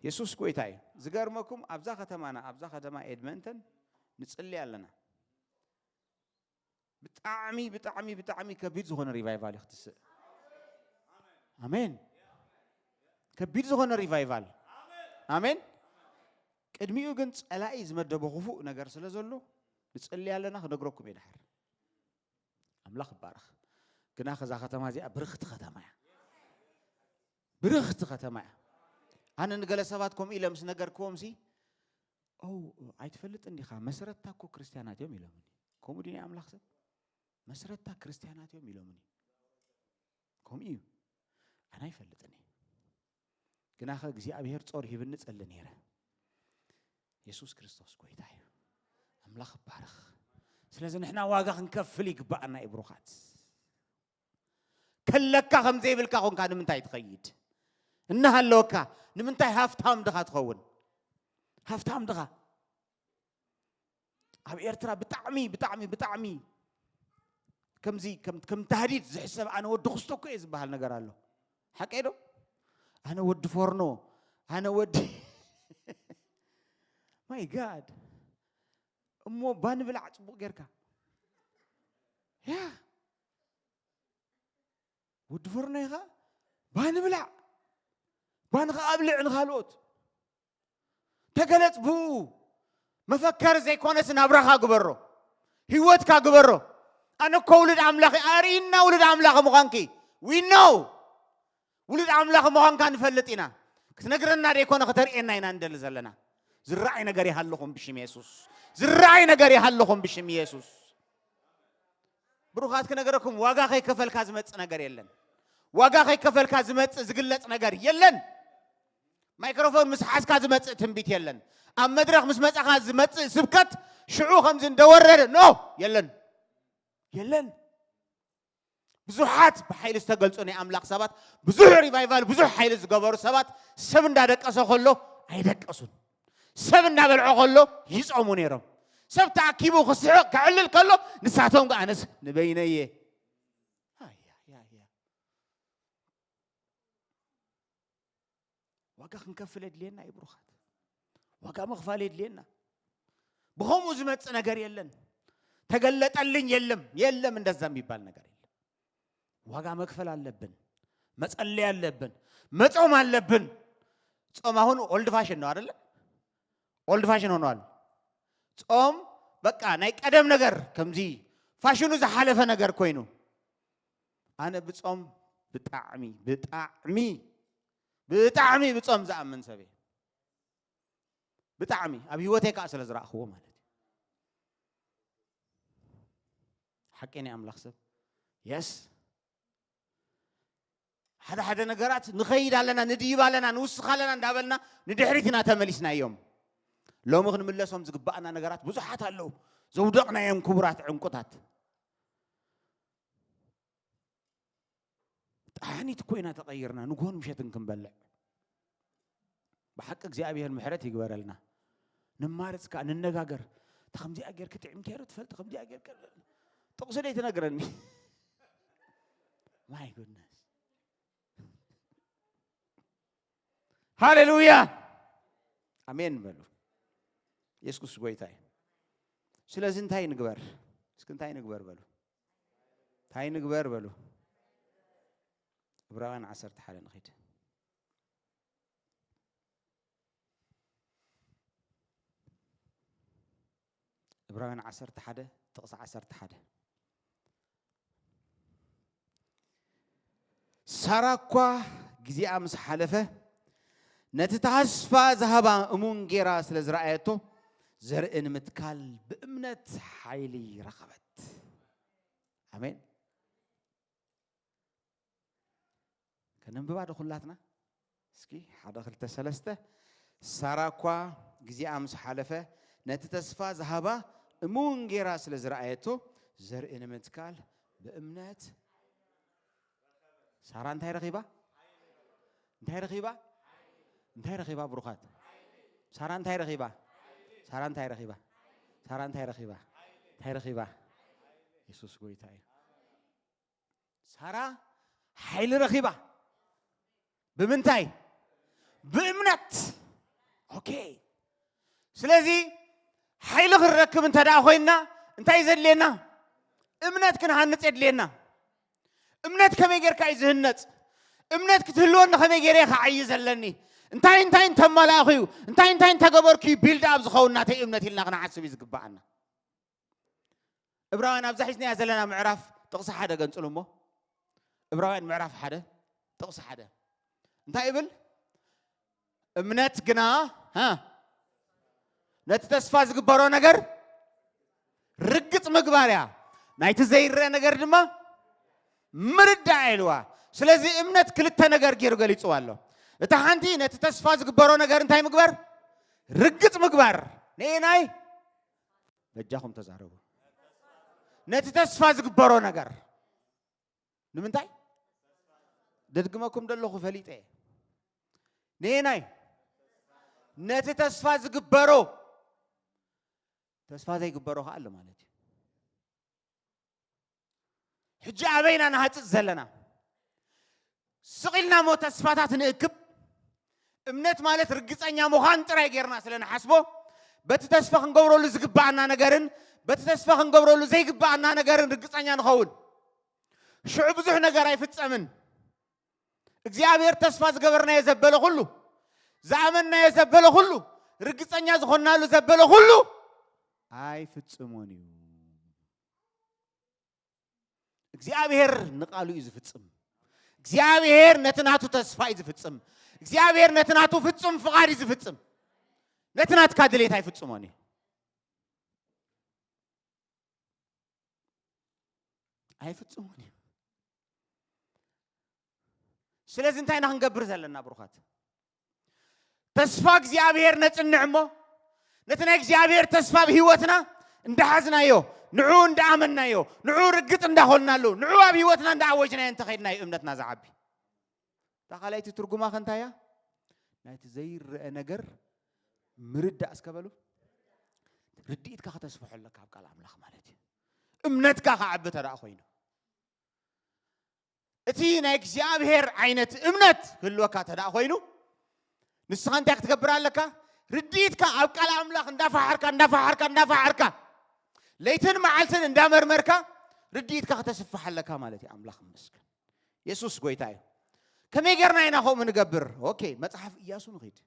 ኢየሱስ ጌታ እዩ ዝገርመኩም ኣብዛ ከተማና ኣብዛ ከተማ ኤድመንተን ንጽልይ ኣለና ብጣዕሚ ብጣዕሚ ብጣዕሚ ከቢድ ዝኾነ ሪቫይቫል ይኽትስእ አሜን ከቢድ ዝኾነ ሪቫይቫል አሜን ቅድሚኡ ግን ጸላኢ ዝመደበ ክፉእ ነገር ስለ ዘሎ ንጽልይ ኣለና ክነግረኩም እየ ድሓር ኣምላኽ ይባረኽ ግና ከዛ ከተማ እዚኣ ብርኽቲ ከተማ እያ ብርኽቲ ከተማ እያ ኣነ ንገለ ሰባት ከምኡ ኢለ ምስ ነገርክዎም ሲ ኣይትፈልጥ እንዲኻ መሰረትታ እኮ ክርስቲያናት እዮም ኢሎምኒ ከምኡ ድኒ ኣምላኽ ሰብ መሰረትታ ክርስቲያናት እዮም ኢሎምኒ ከምኡ እዩ ኣነ ኣይፈልጥኒ ግና ኸ እግዚኣብሔር ጾር ሂብኒ ጸሊ ነይረ ኢየሱስ ክርስቶስ ጌታ እዩ ኣምላኽ ይባረኽ ስለዚህ ንሕና ዋጋ ክንከፍል ይግባአና ይብሩኻት ከለካ ከም ዘይብልካ ኮንካ ንምንታይ ትኸይድ እናሃለወካ ንምንታይ ሃፍታም ድኻ ትኸውን ሃፍታም ድኻ ኣብ ኤርትራ ብጣዕሚ ብጣዕሚ ብጣዕሚ ከምዚ ከም ተህዲድ ዝሕሰብ ኣነ ወዲ ክስቶ እኮ እየ ዝበሃል ነገር ኣሎ ሓቀይ ዶ ኣነ ወዲ ፎርኖ ኣነ ወዲ ማይ ጋድ እሞ ባንብላዕ ጽቡቕ ጌርካ ያ ወዲ ፎርኖ ኢኻ ባንብላዕ ባንኻ ኣብልዕ ንኻልኦት ተገለጽ ብኡ መፈከር ዘይኮነስ ናብራኻ ግበሮ ህይወትካ ግበሮ ኣነ እኮ ውሉድ ኣምላኽ ኣርኢና ውሉድ ኣምላኽ ምዃንኪ ዊ ኖው ውሉድ ኣምላኽ ምዃንካ ንፈልጥ ኢና ክትነግረና ደይኮነ ክተርእየና ኢና እንደሊ ዘለና ዝረአይ ነገር ይሃለኹም ብሽም ኢየሱስ ዝረአይ ነገር ይሃለኹም ብሽም ኢየሱስ ብሩኻት ክነገረኩም ዋጋ ከይከፈልካ ዝመጽእ ነገር የለን ዋጋ ከይከፈልካ ዝመጽእ ዝግለጽ ነገር የለን ማይክሮፎን ምስ ሓዝካ ዝመጽእ ትንቢት የለን ኣብ መድረኽ ምስ መጻኻ ዝመጽእ ስብከት ሽዑ ከምዚ እንደወረደ ኖ የለን የለን ብዙሓት ብሓይሊ ዝተገልጹ ናይ ኣምላኽ ሰባት ብዙሕ ሪቫይቫል ብዙሕ ሓይሊ ዝገበሩ ሰባት ሰብ እንዳደቀሰ ከሎ ኣይደቀሱን ሰብ እናበልዖ ከሎ ይጾሙ ነይሮም ሰብ ተኣኪቡ ክስሕቕ ክዕልል ከሎ ንሳቶም ኣነስ ንበይነየ ዋጋ ክንከፍል የድልየና ይብሩኻት ዋጋ መኽፋል የድልየና ብኸምኡ ዝመጽእ ነገር የለን ተገለጠልኝ የለም የለም እንደዛ የሚባል ነገር የለም ዋጋ መክፈል አለብን መጸለይ አለብን መጾም አለብን ጾም አሁን ኦልድ ፋሽን ነው አይደል ኦልድ ፋሽን ሆኗል ጾም በቃ ናይ ቀደም ነገር ከምዚ ፋሽኑ ዝሓለፈ ነገር ኮይኑ አነ ብጾም ብጣዕሚ ብጣዕሚ ብጣዕሚ ብጾም ዝኣምን ሰበ ብጣዕሚ ኣብ ህይወተይ ካ ስለ ዝራእኽዎ ማለት حقيني أملاك سب يس هذا نجارات نخيد علينا نديب علينا نوسخ علينا ندابلنا ندحريتنا تمليسنا يوم لو مغن من الله سوم زقبأنا نجارات بزحات هلو زودقنا يوم كبرات عنقطات أحني تكوينا تغيرنا نقول مشيتن كنبلع بحق እግዚአብሔር ምሕረት ይግበረልና نمارس كأن النجاجر تخمدي أجر كتعم كيرت فلت تخمدي أجر تقصد إيه تنقرني my goodness هاليلويا آمين بلو يسكت سوي تاي سلازين تاي نقبر سكن تاي نقبر بلو تاي نقبر بلو براوان عصرت حالا نخيت براوان عصرت حدا تقص عصرت حدا ساركوا جزء أمس حلفه نتتعصفا ذهبا أمون جرا سلزرعته زرع متكال بأمنة حيلي رقبت آمين كنن ببعض خلاتنا سكي حدا خلت سلسته ساركوا جزء أمس حلفه نتتعصفا ذهبا أمون جرا سلزرعته زرع متكال بأمنة سارة انتهي رقيبة انتهي رقيبة انتهي رقيبة بروخات سارة انتهي رقيبة سارة انتهي رقيبة سارة انتهي رقيبة انتهي رقيبة يسوس قوي تاي سارة حيل رقيبة بمنتاي بإمنت اوكي سلازي حيل غرك من تدع خوينا انتهي زد لينا امنت كن هانت يد لينا امنت كم يجر كايزه النت امنت كتلون خم يجري خعيز لني انتين تملا اخيو انتين تجبر كي بيلد ابز خونا تي امنتي لنا قنا حسب يزقبعنا ابراهيم ابزحيسني ازلنا معرف تقص حدا قنصلمو ابراهيم معرف حدا تقص حدا انت يبل امنت قنا ها نت تسفا زقبرو ነገር رقص مغباريا نايت زير ነገር ድማ مرد عيلوا سلازي امنت كلتا نجار جيرو قال يتصوالله اتحانتي نتتصفى زقبرو نجار انتاي مقبر رقص مقبر ناي بجاكم تزاربوا نتتصفى زقبرو نجار نمنتاي ددقمكم دلخو فليطه ناي نتتصفى زقبرو تصفى زي قبرو قال مالتي حجة بيننا نهات الزلنا سقيلنا موت أسفاتات نأكب امنت مالت رجسنا مخان ترى غيرنا سلنا حسبه بتتسفخ نقبرو لزقبعنا نجارن بتتسفخ نقبرو لزيقبعنا نجارن رجسنا نخون شعب زح نجار يفتسمن እግዚአብሔር ተስፋ ዝገበርና የዘበለ ሁሉ ዛመና የዘበለ ሁሉ رجسنا زخنا له زبل ሁሉ አይፍጽሙኒ እግዚአብሔር ንቃሉ ይዝፍጽም እግዚአብሔር ነትናቱ ተስፋ ይዝፍጽም እግዚአብሔር ነትናቱ ፍጹም ፍቃድ ይዝፍጽም ነትናት ካድሌት አይፍጽሙኒ አይፍጽሙኒ ስለዚህ እንታይና እንገብር ዘለና ብሩኻት ተስፋ እግዚአብሔር ነጽንዕሞ ነትና እግዚአብሔር ተስፋ በህይወትና እንደሐዝናዮ ንዑ እንዳአመናዮ ንዑ ርግጥ እንዳሆልናሎ ንዑ አብ ህይወትና እንዳአወጅና እንተኸይድና እምነትና ዘዓቢ ታኻላይቲ ትርጉማ ከንታያ ናይቲ ዘይርአ ነገር ምርዳ እስከበሉ ርዲኢትካ ከተስፈሐለካ ኣብ ቃል አምላኽ ማለት እዩ እምነትካ ከዓቢ ተራ ኮይኑ እቲ ናይ እግዚአብሔር ዓይነት እምነት ህልወካ ተራ ኮይኑ ንስኻ እንታይ ክትገብር ኣለካ ርዲኢትካ ኣብ ቃል አምላኽ እንዳፋሓርካ ليتن معلتن اندامر مركا رديت كا تسفح لك مالتي املاخ مسكن يسوس قويتاي كم يقرنا هنا هو من قبر اوكي مصحف اياسو نخيد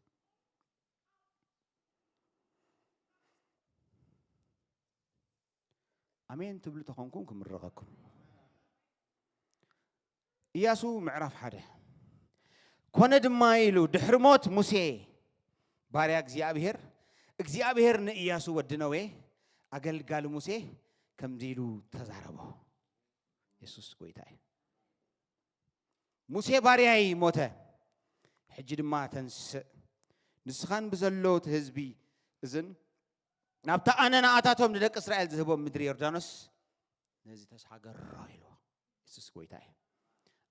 امين تبلو تخونكم كم رغاكم اياسو معرف حدا كون دمايلو دحرموت موسى باريا እግዚአብሔር ንኢያሱ ወድነዌ አገልጋል ሙሴ ከምዚሉ ተዛረበ ኢየሱስ ቆይታይ ሙሴ ባሪያይ ሞተ ሕጂ ድማ ተንስ ንስኻን በዘሎት ህዝቢ እዝን نابتا أنا نأتاتهم لدك إسرائيل ذهبوا مدري يردانوس نزي تسحقر رايلو يسوس كويتاي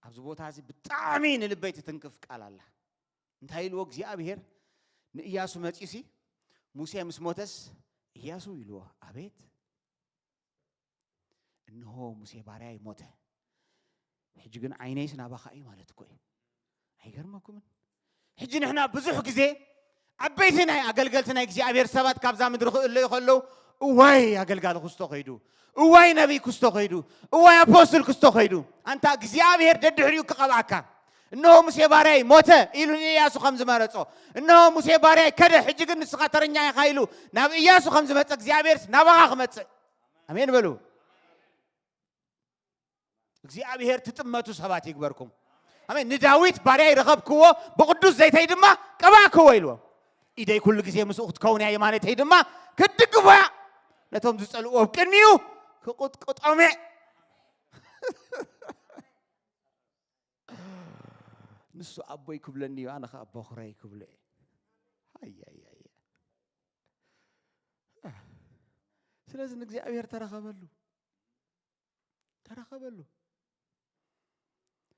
أبزبوت هذه بتعمين البيت تنكف على الله انت هاي الوقت يا أبيهر نياسو ماتيسي موسى مسموتس ياسو يلو أبيت إنه موسى بارعي موته حجينا عينيس نابخاي مالتكوي هيغير ماكم حجي نحنا بزح كزي عبيتنا أقلقلتنا يجزي أبير سبات كابزا مدرخ اللي يخلو واي أقلقال كستو خيدو واي نبي كستو خيدو واي أبوستل كستو خيدو أنت جزي أبير تدحريو كقبعكا إنه موسى بارعي موته إلو ياسو خمس مرتو إنه موسى بارعي كده حجي قلنا سقطرنيا يخايلو ناب ياسو خمس مرتو جزي أبير نابغا خمس أمين بلو جزي أبير تتمتو سبات يكبركم أمين نداويت بارعي رغب كوا بقدوس زي تيدما كبا كويلو إذا كل جزء مسؤول كوني يا ماني تيدما كدقوا نتهم تسألوا كنيو كقط أمي نسوا أبوي كبلني وأنا خاب أخرى كبلي هاي سلازم نجزي أبير ترى خبلو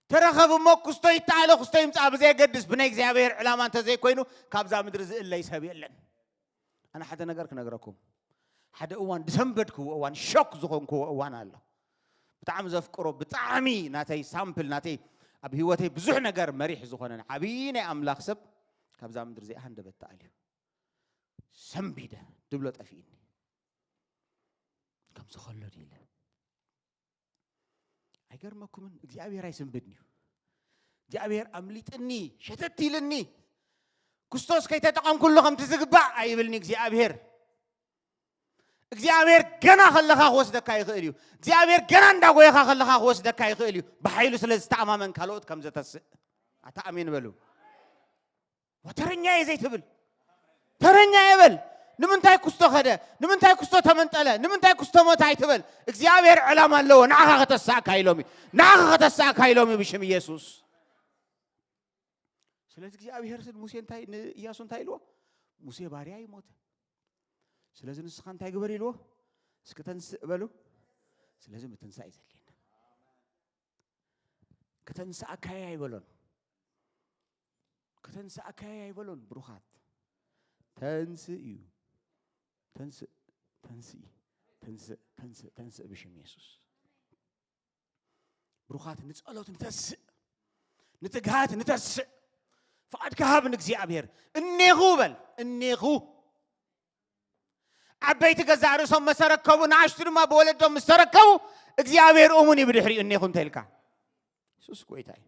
ترى خبوا ما كستوي تعالوا كستوي متعب زي قدس بنيك زي أبير علامات زي كوينو كابزا مدرز إلا يسابي لن أنا حدا نقركم حدا أوان دسمبدكو أوان شوك زخونكو أوان الله بتعم زفكرو بتعمي ناتي سامبل ناتي أبي هو تي بزح نقر مريح زخوننا عبيني أملاخ سب كابزا مدرز أهند بالتالي سمبيده دبلت أفيني كم زخلو ديله أيقر ما كمن إجابير راي سنبدني إجابير أمليتني شتتي لني كستوس كي تتقام كلهم تزقبع أي بلني إجابير جنا خلها خوس دكاي خيريو إجابير جنا نداوي خلها خوس دكاي خيريو بحيلو سلز تعمى من كالوت كم زتس أتأمين بلو وترنيا يزيت بل ترنيا يبل نمنتاي كستو خده نمنتاي كستو تمنتله نمنتاي كستو موتاي تبل እግዚአብሔር ዓላማ አለው ናኻ ከተሳካ ይሎሚ ብሽም ኢየሱስ ስለዚህ እግዚአብሔር ስለ ሙሴ እንታይ ኢያሱን እንታይ ኢልዎ ሙሴ ባሪያ ይሞተ ስለዚህ ንስኻ እንታይ ግበር ኢልዎ እስከ ተንስእ በሉ ስለዚህ ምትንሳእ ይዘልና ከተንሳእ ካያ ይበሎን ብሩኻት ተንስእ እዩ تنسى بشم يسوع بروخات نتسألوت نتجهات نتسع فقد كهاب نجزي أبير النغو عبيت جزارو سام مسركوا نعشتر ما بولدهم مسركوا اجزي أبير أموني بدحري النغو تلك يسوع كويتاي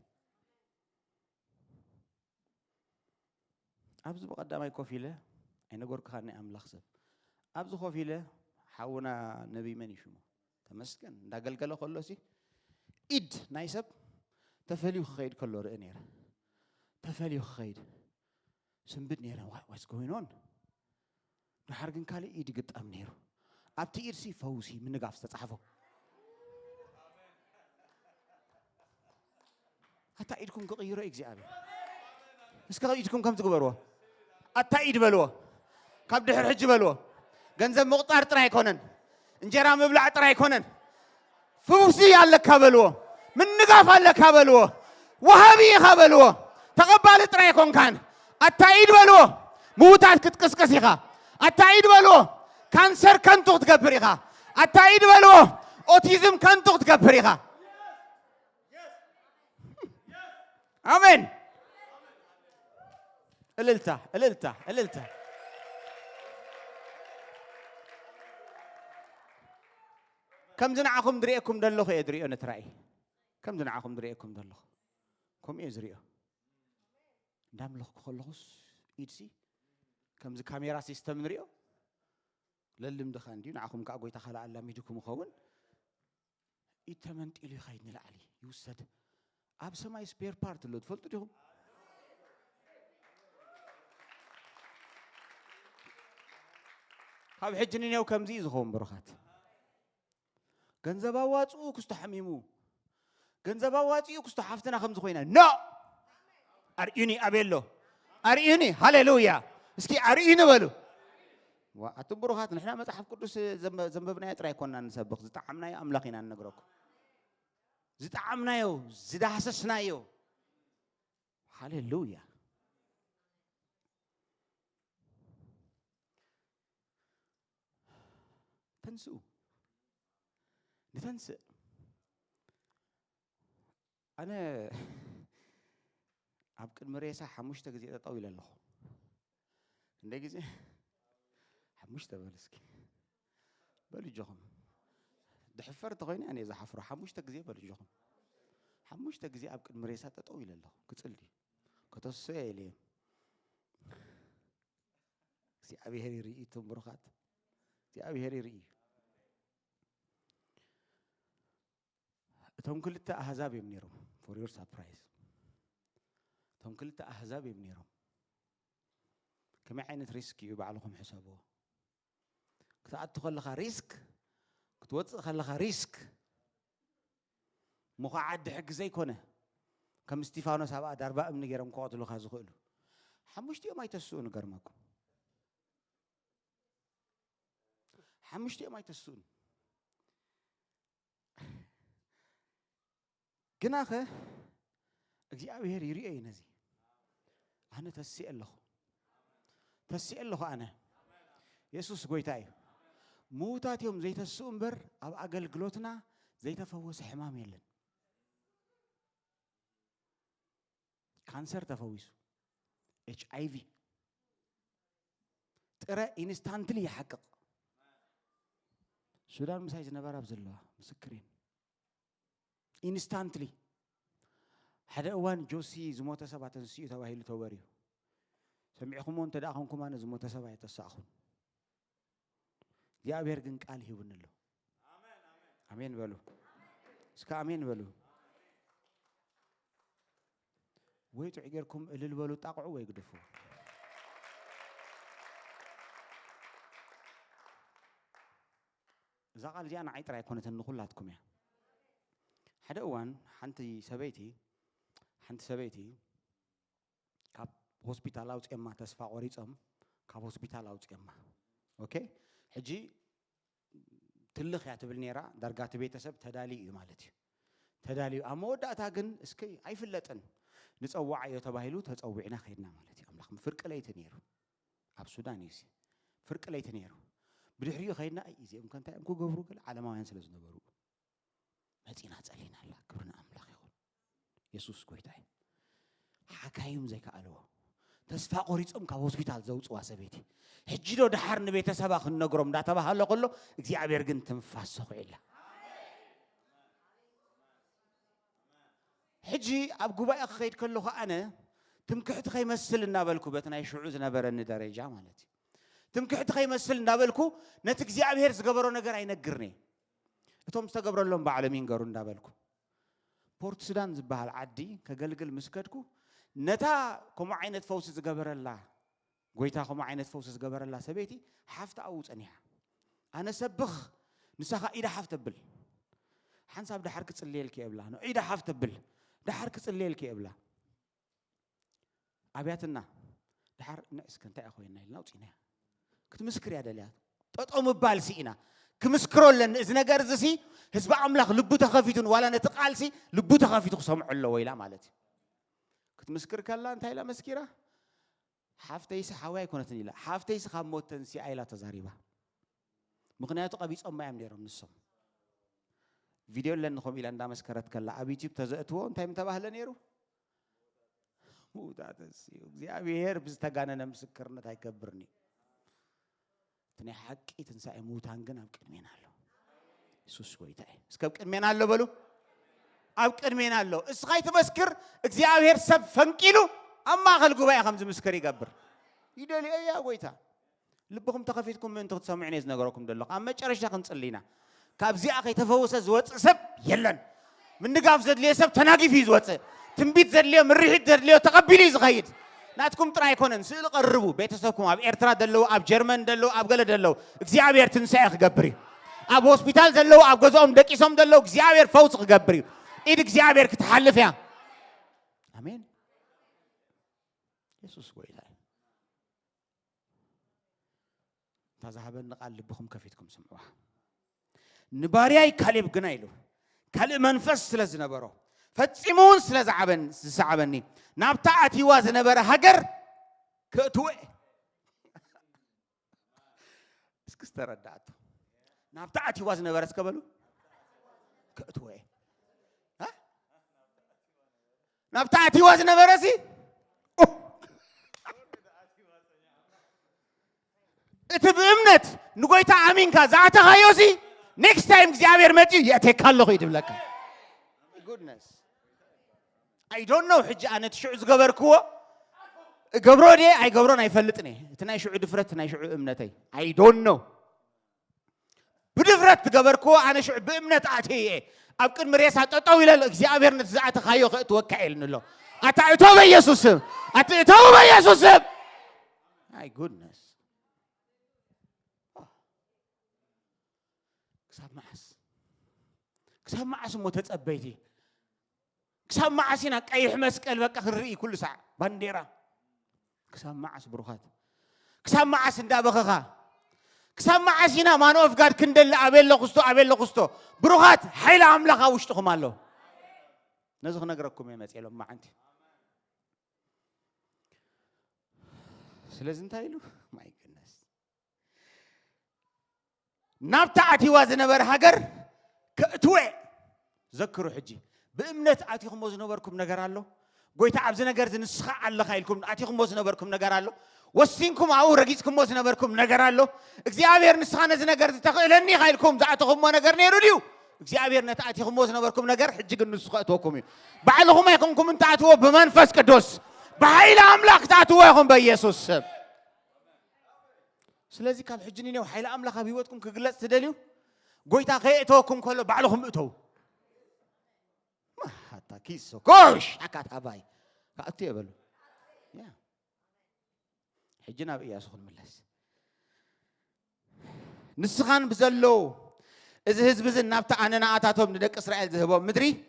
أبز بقدام أي كوفيله أنا قرك خانة أملاخ سب أبز خوفيله حاونا نبي مني شو تمسكن داقل خلصي إد نايسب تفعلي خير كله رأنيرا تفعلي خير سنبت نيرا what's going on نحرقن كالي إد قد أمنيرو أبتي إرسي فوسي من نقاف تتحفو حتى إدكم كغيرو إكزي أبي بس كغير إدكم كم تقبروا حتى إد بلوا كم دحر حج بلوا ገንዘብ መቁጠር ጥራ አይኮነን እንጀራ መብላዕ ጥራ አይኮነን ፍውስ ያለ ካበልዎ ምን ንጋፍ አለ ካበልዎ ወሃቢ ካበልዎ ተቀባል ጥራ አይኮንካን አታይድ በልዎ ሙታት ክትቅስቅስ ኢኻ አታይድ በልዎ ካንሰር ከንቱ ክትገብር ኢኻ አታይድ በልዎ ኦቲዝም ከንቱ ክትገብር ኢኻ አሜን እልልታ كم زنعكم دريئكم دلخ يدريئو نترأي كم زنعكم دريئكم دلخ كم يزريئو دام لخ خلص يدسي كم ز كاميرا سيستم نريئو للم دخان دي نعكم كأقوي تخلى على ميدكم خون يتمنت إلي خير نلعلي يوسد أبس ما يسبير بارت اللي تفلت ديهم هاو حجني نيو كم زيز خون برخات ገንዘብ አዋጽኡ ክስተ ሐሚሙ ገንዘብ አዋጽኡ ክስተ ሐፍተና ከምዝ ኮይና ኖ አርኢኒ አቤሎ አርኢኒ ሃሌሉያ እስኪ አርኢኒ በሉ وأتبروهات نحن متحف قدوس زنببنا يطرح كنا نسبخ زتعمنا يا أملاقنا نقرأكم زتعمنا يو زدا حسسنا يو هاليلويا تنسو نتنسى أنا أبكر مريسا حموش تجزي طويلة له نجزي حموش تبالسكي بلجهم دحفر تغيني أنا إذا حفر حموش تجزي بلجهم حموش تجزي أبكر مريسا طويلة له كتسلي كتسيلي سي أبي هري رئي تمرخات سي أبي هري رئي تهم كل أحزاب يمنيرهم for your surprise تهم كل أحزاب يمنيرهم كما عينت ريسك يبعلهم حسابه كتعد تخلها ريسك كتوصل خلها ريسك مقعد حق زي كونه كم استيفانو سبعة دربا من غيرهم قاتلوا خازخلو حمشتي ما يتسون غرمكم حمشتي ما يتسون كناخه እግዚአብሔር ይርአይ ነዚህ أنا تسأل له أنا يسوع قويتاي موتات يوم زي تسومبر أو أقل قلوتنا زي تفوز حمام يلن كانسر تفوز HIV ترى إنستانتلي يحقق سودان مسايز نبارة بزلوا مسكرين إنستانتلي هذا أوان جوسي زموت سبعة تنسيو تواهيل تواريو سمعكم أنت داخلكم كمان زموت سبعة تساخون يا بيرجن قال هي ونلو آمين بلو سك آمين بلو ويتو عجركم اللي بلو تقعوا ويقدفوا زعل جانا عيط راي كونت النخلاتكم يا هذا أوان حنتي سبيتي كاب هوسبيتال أوت إما تسفى وريتهم كاب هوسبيتال أوت إما أوكي حجي تلخ يعتبر نيرا درجات بيت سب تدالي مالتي تدالي أمود أتاجن إسكي أي فلتن نتصوع يتباهلو تتصوعنا خيرنا مالتي أملاخ فرق لي تنيرو أب السودان يسي فرق لي تنيرو بدحريو خيرنا أي زي ممكن تأمكو جبرو كل على ما ينسلز نبرو متينا تسألين الله كبرنا أملاخ يقول يسوع كويتاي حكايم زي كألوه تسفى قريتهم كهوسبيتال زوج واسبيتي هجيلو دحر نبيت سباخ النجرم دا تبع هلا كله እግዚአብሔር ግን تنفاسه إلا حجي أب جباء خير كله أنا تمكحت خي مسل النابلكو بتنا يشعوز نبرن درجة مالتي تمكحت خي مسل النابلكو نتك እግዚአብሔር زجبرو نجر ينجرني توم استجبر لهم بعلمين جرون نابلكو بورت سودان زبها العدي كجلجل مسكتكو نتا كم عينة فوز زجبر الله قويتا كم عينة فوز زجبر الله سبيتي حفت أوت أنيها أنا سبخ نسخة إذا حفت بل حنساب ده حركة الليل كيبلا إنه إذا حفت بل ده حركة الليل كيبلا أبياتنا ده حر ناس كنت أخوي النايل نوتينا كنت مسكر يا دليل تقوم بالسينا كمسكرول لأن إذا جرزسي حسب أملاك لبو تخافيتون ولا نتقالسي لبو تخافيتون سمع الله ويلا مالتي كنت مسكر كلا أنت إلى مسكرة حافتيس حواي كونت نيلا حافتيس خاموت تنسي عيلة تزاريبا مقنعة قبيس أم ما يمدير من الصم فيديو لأن نخم إلى عند مسكرة كلا أبي جيب تزأتوا أنت متابه لنيرو مو تاتسي زي أبي هرب استجانا نمسكرنا تاي كبرني تني حقي تنسى موتان جنا بكرمين هالو يسوع كويتاي اسكب كرمين هالو بلو أب كرمين هالو اسخاي تمسكر እግዚአብሔር سب فنكيلو أما خلقوا بقى خمس مسكري قبر يدلي أيه كويتا لبكم تخفيتكم من تسمعني إذا نقولكم دلق أما تشرش لكن تصلينا كابزي أخي تفوس زوات سب يلن من نقاف زد ليه سب تناقي في زوات تنبيت زد ليه من ريحة زد ليه تقبلي زغيد ناتكم تراي كونن سيل قربوا بيتسبكم أب إيرترا دلو أب جرمن دلو أب قلد دلو እግዚአብሔር ትንሣኤ قبري أب هوسبيتال دلو أب جزኦም دقيسهم دلو እግዚአብሔር فوز قبري إيد እግዚአብሔር كتحلف يا آمين يسوع كويتاي تزهبن قال لبكم كفيتكم سمعوها نبارياي كالب جنايلو كالب منفس سلزنبرو فتسيمون سلزعبن سعبني نابتعتي وازنبر هجر كأتوه اسكسترداتو نابتعتي وازنبر اسكبلو كأتوه ها نابتعتي وازنبر اسي اتبامنت نقولت امين كذا هايوسي next time እግዚአብሔር መጪ ያተካለሁ ይድብለካ goodness I don't know ሕጂ አነ ትሽዑ ዝገበርክዎ ገብሮዴ አይ ገብሮን አይፈልጥኔ እትናይ ሽዑ ድፍረት ናይ ሽዑ እምነተይ I don't know ብድፍረት ትገበርክዎ አነ ሽዑ በእምነት አትየ ኣብ ቅድሚ ሬሳ ጠጠው ይላል እግዚአብሔር ነት ዛዓተ ካዮ ክትወካይልንሎ አታይቶ በኢየሱስ አታይቶ በኢየሱስ my goodness كسب معس متتصبيتي كسب معسنا قيح مسقل بقى خري كل ساعه بانديرا كسب معس بروخات كسب معس اندابخخا كسب معسنا مانوف غاد كندل ابيل لقستو بروخات حيل املخا وشتكم الله نزخ نغركم يمصيلهم ما انت سلازم تايلو ماي جدنس نابتعتي وازنبر هاجر كأتوه ذكروا حجي بإمنة أتيكم وزنبركم نجارالله قويت عبز نجار زنسخاء الله خيلكم أتيكم وزنبركم نجارالله وسينكم أو رجيتكم وزنبركم نجارالله إخزيابير نسخان زنجار تقلني خيلكم زعتهم ونجار نيروديو إخزيابير نتأتيكم وزنبركم نجار حجي النسخاء توكمي بعلهم يكونكم أنت أتوه بمنفس كدوس بحيل أملاك تأتوهم بيسوس سلازي كاب حجني وحيل أملاك بيوتكم كجلس تدليو قويتا خيئتوكم كله بعلهم اتو ما حتى كيسو كوش حكات هباي كأتي يبلو يا حجنا بإيا سخن ملس نسخان بزلو إذا هز بزن نابتا أننا آتاتهم ندك إسرائيل ذهبوا مدري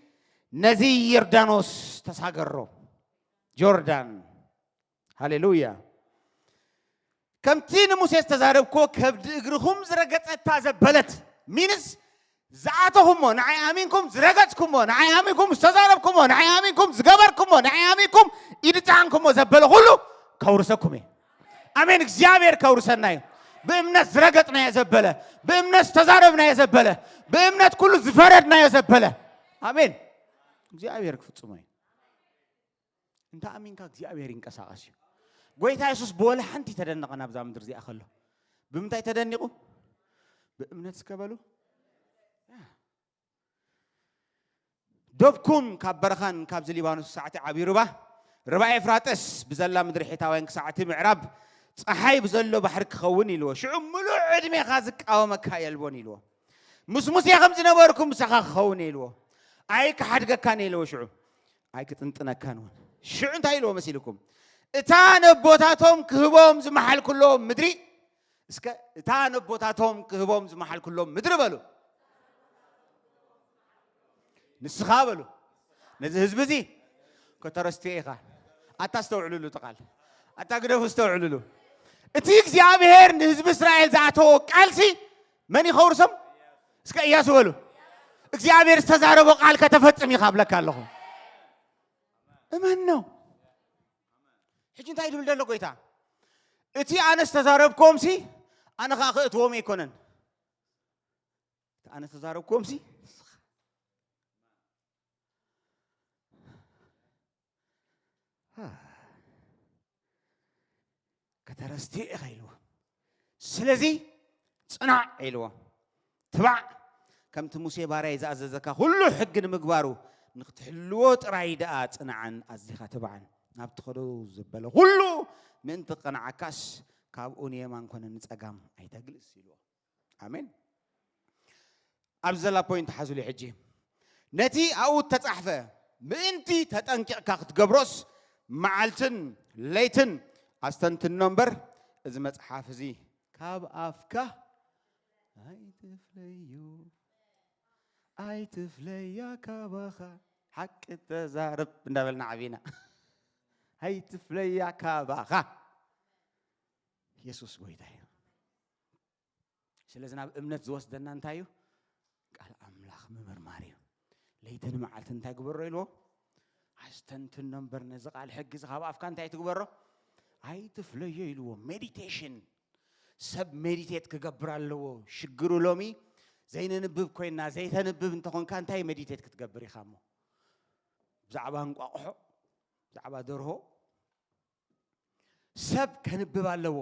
نزي يردانوس تساقروا جوردان هاليلويا كم تين موسى استزارب كو كبد إغرهم زرقت التازبلت مينس زعاتهم نعي امينكم زرغتكم نعي امينكم استزاربكم نعي امينكم زغبركم نعي امينكم يدتانكم زبل كله كورسكم امين እግዚአብሔር كورسناي بامنت زرغتنا يزبله بامنت استزاربنا يزبله بامنت كله زفردنا يزبله امين እግዚአብሔር ፍጹማይ انت امين ከእግዚአብሔር ይንቀሳቀስ ጎይታ ኢየሱስ በወለ ሓንቲ ተደነቀና ብዛ ምድር ዚኣ ከሎ ብምንታይ ተደኒቁ بأمنت سكبلو دوبكم كبرخان كابز ليبانوس ساعة عبيربا ربع إفراطس بزلا مدري حتاوين ساعة معرب صحاي بزلو بحر خوني لو شو ملو عدمي خازك أو مكاي البوني لو مسموس يا خمس نباركم سخا خوني لو أيك حد كاني لو شو أيك تنتنا كانون شو أنت هاي لو مسيلكم إتان بوتاتهم كهبهم زمحل كلهم مدري اسك تان بوتاتهم كهبهم زمحل كلهم مدري بالو نسخا بالو نزه حزبزي كترستيخا اتستوعلوا له تقال اتقدفوا استوعلوا له اتي እግዚአብሔር ሕዝብ እስራኤል ዛተው ቃልሲ ማን ይخورسም እስከ ኢያሱ በሉ እግዚአብሔር ተዛረበው ቃል ከተፈጸመ ይኻብለካለሁ እማን ነው ሕጂን ታይዱ ልደለ ቆይታ እቲ አነስ ተዛረብኩም ሲ አነ ካኽእትዎም ይኮነን አነ ተዛረብኩም ሲ كترستي غيلو سلازي صنع عيلو تبع كم تموسي باري إذا أززكا كله حق المقبارو نختحلو ترايدا صنعا أزيخا تبعا نابتخدو زبالو كله من تقنع عكاس كابوني يمان كنا نتقام أي تجلس يلو آمين أبزلا بوينت حزولي حجي نتي أو تتصحفة بنتي تتنكع كاخت قبروس معلتن ليتن أستنت النمبر إذا ما تحافظي كاب أفكا أي تفليا كابخا حق التزارب بندبلنا عبينا أي تفليا كابخا يسوس بويداي ስለዚህ ናብ እምነት ዝወስደና እንታይ እዩ ቃል ኣምላኽ ምምርማር እዩ ለይተን መዓልት እንታይ ግበሮ ኢልዎ ኣስተንትን ነምበር ነዚ ቃል ሕግዝ ካብ ኣፍካ እንታይ ትግበሮ ኣይትፍለዮ ኢልዎ ሜዲቴሽን ሰብ ሜዲቴት ክገብር ኣለዎ ሽግሩ ሎሚ ዘይንንብብ ኮይና ዘይተንብብ እንተኾንካ እንታይ ሜዲቴት ክትገብር ኢኻ እሞ ብዛዕባ እንቋቑሖ ብዛዕባ ደርሆ ሰብ ከንብብ ኣለዎ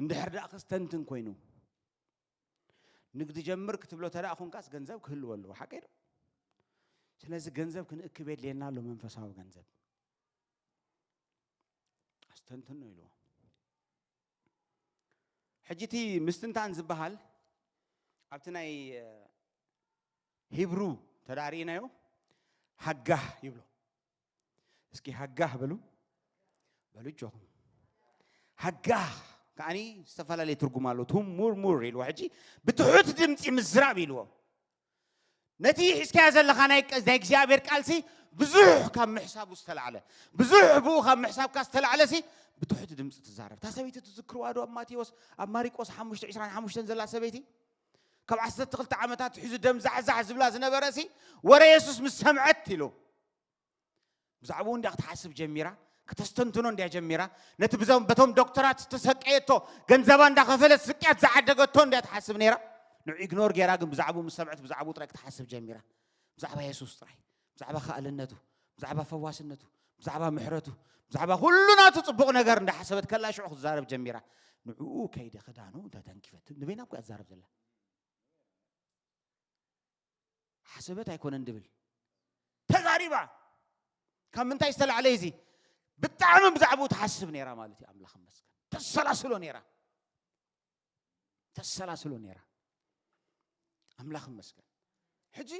እንድሕር ዳኣ ክስተንትን ኮይኑ ንግዲ ጀምር ክትብሎ ተዳኣ ኾንካስ ገንዘብ ክህልዎ ኣለዎ ሓቂ ዶ ስለዚህ ገንዘብ ክንእክብ የድልየና ኣሎ መንፈሳዊ ገንዘብ ኣስተንትን ነው ኢልዎ ሕጂቲ ምስትንታን ዝበሃል ኣብቲ ናይ ሂብሩ ተዳሪእናዮ ሃጋህ ይብሎ እስኪ ሃጋህ በሉ በሉጆኹም ሃጋህ ከዓኒ ዝተፈላለዩ ትርጉም ኣሎ ሙርሙር ኢልዎ ሕጂ ብትሑት ድምፂ ምዝራብ ኢልዎ ነቲ ሒዝካዮ ዘለኻ ናይ እግዚኣብሔር ቃልሲ ብዙሕ ካብ ምሕሳቡ ዝተላዕለ ብዙሕ ብኡ ካብ ምሕሳብካ ዝተላዕለ ሲ ብትሑት ድምፂ ትዛረብ እታ ሰበይቲ ትዝክርዋ ዶ ኣብ ማቴዎስ ኣብ ማሪቆስ 5:25 ዘላ ሰበይቲ ካብ 12 ዓመታት ሒዙ ደም ዛሕዛሕ ዝብላ ዝነበረ ሲ ወረ የሱስ ምስ ሰምዐት ኢሉ ብዛዕባኡ እንዳ ክትሓስብ ጀሚራ ከተስተንትኖ እንዳ ጀሚራ ነቲ በቶም ዶክተራት ተሰቀየቶ ገንዘባ እንዳኸፈለት ስቅያት ዝዓደገቶ እንዳ ትሓስብ ነይራ ንዑ ኢግኖር ጌራ ግን ብዛዕባኡ ምስ ሰምዐት ብዛዕባኡ ጥራይ ክትሓስብ ጀሚራ ብዛዕባ የሱስ ጥራይ ብዛዕባ ኸኣልነቱ ብዛዕባ ፈዋስነቱ ብዛዕባ ምሕረቱ ብዛዕባ ኩሉ ናቱ ጽቡቕ ነገር እንዳሓሰበት ከላ ሽዑ ክትዛረብ ጀሚራ ንዑኡ ከይደ ክዳኑ ተተንኪፈት ንበይና እኮ ያዛረብ ዘላ ሓሰበት ኣይኮነን ድብል ተዛሪባ ካብ ምንታይ ዝተላዕለ እዚ ብጣዕሚ ብዛዕባኡ ትሓስብ ነይራ ማለት እዩ ኣምላኽ መስገን ተሰላስሎ ነይራ ኣምላኽ መስገን ሕጂ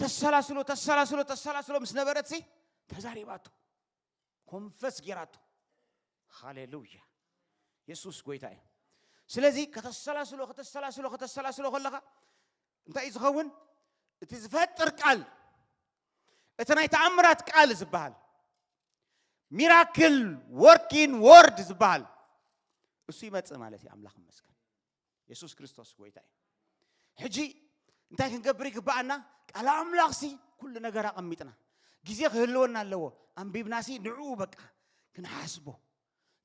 ተሰላስሎ ምስ ነበረት ሲ ተዛሪባቱ ኮንፈስ ጌራቱ ሃሌሉያ ኢየሱስ ጎይታ እዩ ስለዚ ከተሰላስሎ ከለኻ እንታይ እዩ ዝኸውን እቲ ዝፈጥር ቃል እቲ ናይ ተኣምራት ቃል ዝበሃል ሚራክል ወርኪን ወርድ ዝበሃል እሱ ይመጽእ ማለት እዩ ኣምላኽ መስገን ኢየሱስ ክርስቶስ ጎይታ እዩ ሕጂ እንታይ ክንገብር ይግባአና ቃል ኣምላኽ ሲ ኩሉ ነገር ኣቐሚጥና ግዜ ክህልወና ኣለዎ ኣንቢብና ሲ ንዑ በቃ ክንሓስቦ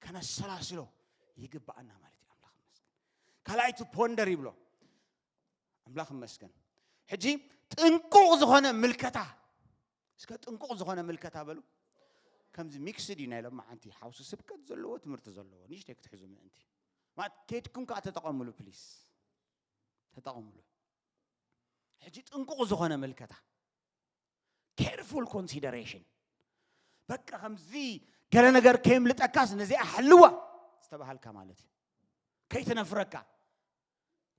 ከነሰላስሎ ይግባአና ማለት እዩ ኣምላኽ መስገን ካልኣይቲ ፖንደር ይብሎ ኣምላኽ መስገን ሕጂ ጥንቁቕ ዝኾነ ምልከታ እስከ ጥንቁቕ ዝኾነ ምልከታ በሉ ከምዚ ሚክስድ እዩ ናይ ሎማ ዓንቲ ሓውሲ ስብከት ዘለዎ ትምህርቲ ዘለዎ ንእሽተይ ክትሕዙ ምእንቲ ማለት ከይድኩም ከዓ ተጠቐምሉ ፕሊስ ተጠቐምሉ ሕጂ ጥንቁቕ ዝኾነ ምልከታ careful consideration በቃ ከምዚ ገለ ነገር ከይምልጠካስ ነዚኣ ሓልዋ ዝተባሃልካ ማለት እዩ ከይትነፍረካ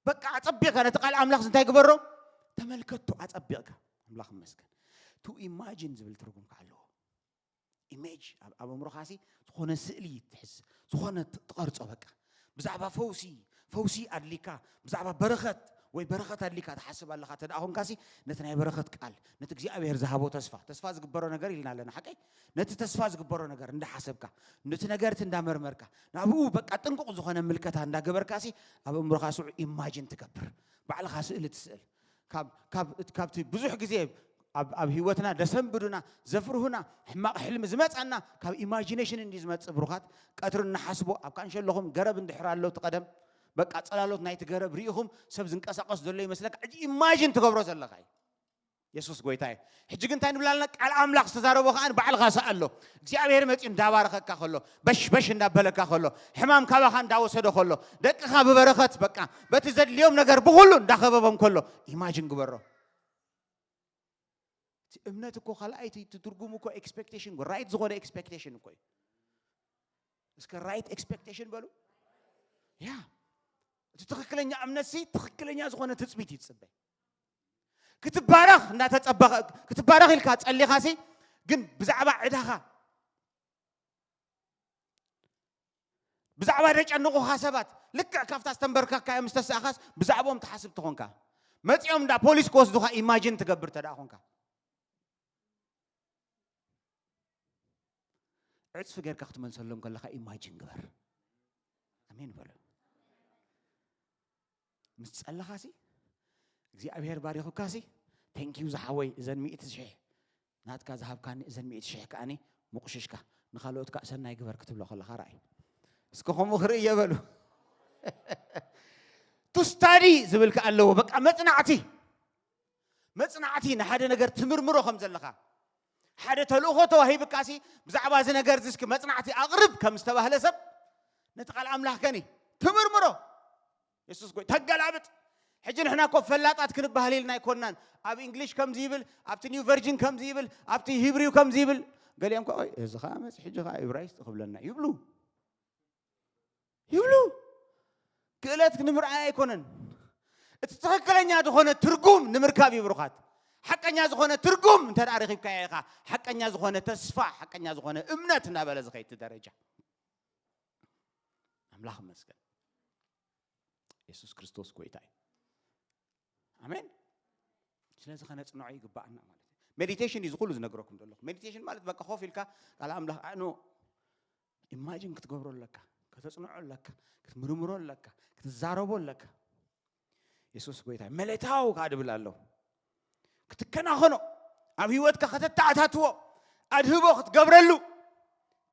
በቃ ኣፀቢቕካ ነቲ ቃል ኣምላኽ እንታይ ግበሮ ተመልከቶ ኣፀቢቕካ ኣምላኽ መስገን ቱ ኢማጂን ዝብል ትርጉም ከኣለዎ ኢሜጅ ኣብ እምሮኻሲ ዝኾነ ስእሊ ትሕዝ ዝኾነ ትቐርጾ በቃ ብዛዕባ ፈውሲ ኣድሊካ ብዛዕባ በረኸት ወይ በረኸት ኣድሊካ ትሓስብ ኣለኻ ተደኣ ኾንካሲ ነቲ ናይ በረኸት ቃል ነቲ እግዚኣብሔር ዝሃቦ ተስፋ ዝግበሮ ነገር ኢልና ኣለና ሓቀይ ነቲ ተስፋ ዝግበሮ ነገር እንዳሓሰብካ ነቲ ነገርቲ እንዳመርመርካ ናብኡ በቃ ጥንቁቕ ዝኾነ ምልከታ እንዳገበርካሲ ኣብ እምሮኻ ስዑ ኢማጂን ትገብር ባዕልኻ ስእሊ ትስእል ካብቲ ብዙሕ ግዜ ኣብ ህይወትና ደሰንብዱና ዘፍርሁና ሕማቕ ሕልሚ ዝመፀና ካብ ኢማጂኔሽን እንዲ ዝመፅእ ብሩኻት ቀትሪ እናሓስቦ ኣብ ካንሸለኹም ገረብ እንድሕር ኣሎ ትቀደም በቃ ጸላሎት ናይቲ ገረብ ሪኢኹም ሰብ ዝንቀሳቐስ ዘሎ ይመስለካ ሕጂ ኢማጂን ትገብሮ ዘለኻ እዩ ኢየሱስ ጎይታ እዩ ሕጂ ግን እንታይ ንብላልና ቃል ኣምላኽ ዝተዛረቦ ከዓ ባዕልኻ ሰኣሎ እግዚኣብሔር መፂኡ እንዳባረኸካ ከሎ በሽ እንዳበለካ ከሎ ሕማም ካባኻ እንዳወሰዶ ከሎ ደቅኻ ብበረኸት በቃ በቲ ዘድልዮም ነገር ብኩሉ እንዳኸበቦም ከሎ ኢማጂን ግበሮ እምነት እኮ ካልኣይቲ ትርጉሙ እኮ ኤክስፔክቴሽን ራይት ዝኾነ ኤክስፔክቴሽን እኮ እዩ እስከ ራይት ኤክስፔክቴሽን በሉ ያ እቲ ትክክለኛ እምነት ሲ ትክክለኛ ዝኾነ ትፅቢት ይፅበይ ክትባረኽ እንዳተፀበኸ ክትባረኽ ኢልካ ፀሊኻ ሲ ግን ብዛዕባ ዕዳኻ ብዛዕባ ደጨንቑኻ ሰባት ልክዕ ካብታ ዝተንበርካካዮ ምስ ተስኣኻስ ብዛዕቦም ትሓስብ ትኾንካ መፂኦም እንዳ ፖሊስ ክወስዱኻ ኢማጂን ትገብር ተደኣ ኾንካ ዕፅፊ ጌርካ ክትመልሰሎም ከለኻ ኢማጂን ግበር ኣሜን በሉ مسألة እግዚአብሔር ባሪኹካሲ ቴንክ ዩ ዝሓወይ እዘን 100,000 ናትካ ዝሃብካኒ እዘን 100,000 ከኣኒ ምቁሽሽካ ንኻልኦትካ ሰናይ ግበር ክትብሎ ከለኻ ራእይ እስኪ ከምኡ ክርኢ የበሉ ቱ ስታዲ ዝብልካ ኣለዎ በቃ መጽናዕቲ ንሓደ ነገር ትምርምሮ ከም ዘለኻ ሓደ ተልእኾ ተዋሂብካሲ ብዛዕባ እዚ ነገር እስኪ መጽናዕቲ ኣቕርብ ከም ዝተባህለ ሰብ ነቲ ቃል ኣምላኽ ከኒ ትምርምሮ ኢየሱስ ጎይ ተገላብጥ ሕጂ ንሕና ኮ ፈላጣት ክንባህል ኢልና ይኮናን ኣብ እንግሊሽ ከምዚ ይብል ኣብቲ ኒው ቨርጅን ከምዚ ይብል ኣብቲ ሂብሪው ከምዚ ይብል ገሊኦም ቆይ እዚ ኸ መጽ ሕጂ ኸ ዕብራይስጥ ክብለና ይብሉ ክእለት ንምርኣይ ኣይኮነን እቲ ትኽክለኛ ዝኾነ ትርጉም ንምርካብ ይብሩኻት حقኛ ዝኾነ ትርጉም እንተዳ ረኺብካ ኢኻ حقኛ ዝኾነ ተስፋ حقኛ ዝኾነ እምነት እናበለ ዝኸይት ደረጃ አምላክ መስገን ኢየሱስ ክርስቶስ ጎይታይ አሜን ስለዚህ ከነጽናው ይግባአና ማለት ሜዲቴሽን ይዝኹሉ ዝነግረኩም ደለኹ ሜዲቴሽን ማለት በቃ ኾፍ ኢልካ ቃል አምላክ አኖ ኢማጂን ክትገብሮለካ ከተጽናዑለካ ክትምርምሮለካ ክትዛረቦለካ ኢየሱስ ጎይታይ መለታው ካድብላለሁ ክትከናኸኖ ኣብ ህይወትካ ከተታዓታትዎ ኣድህቦ ክትገብረሉ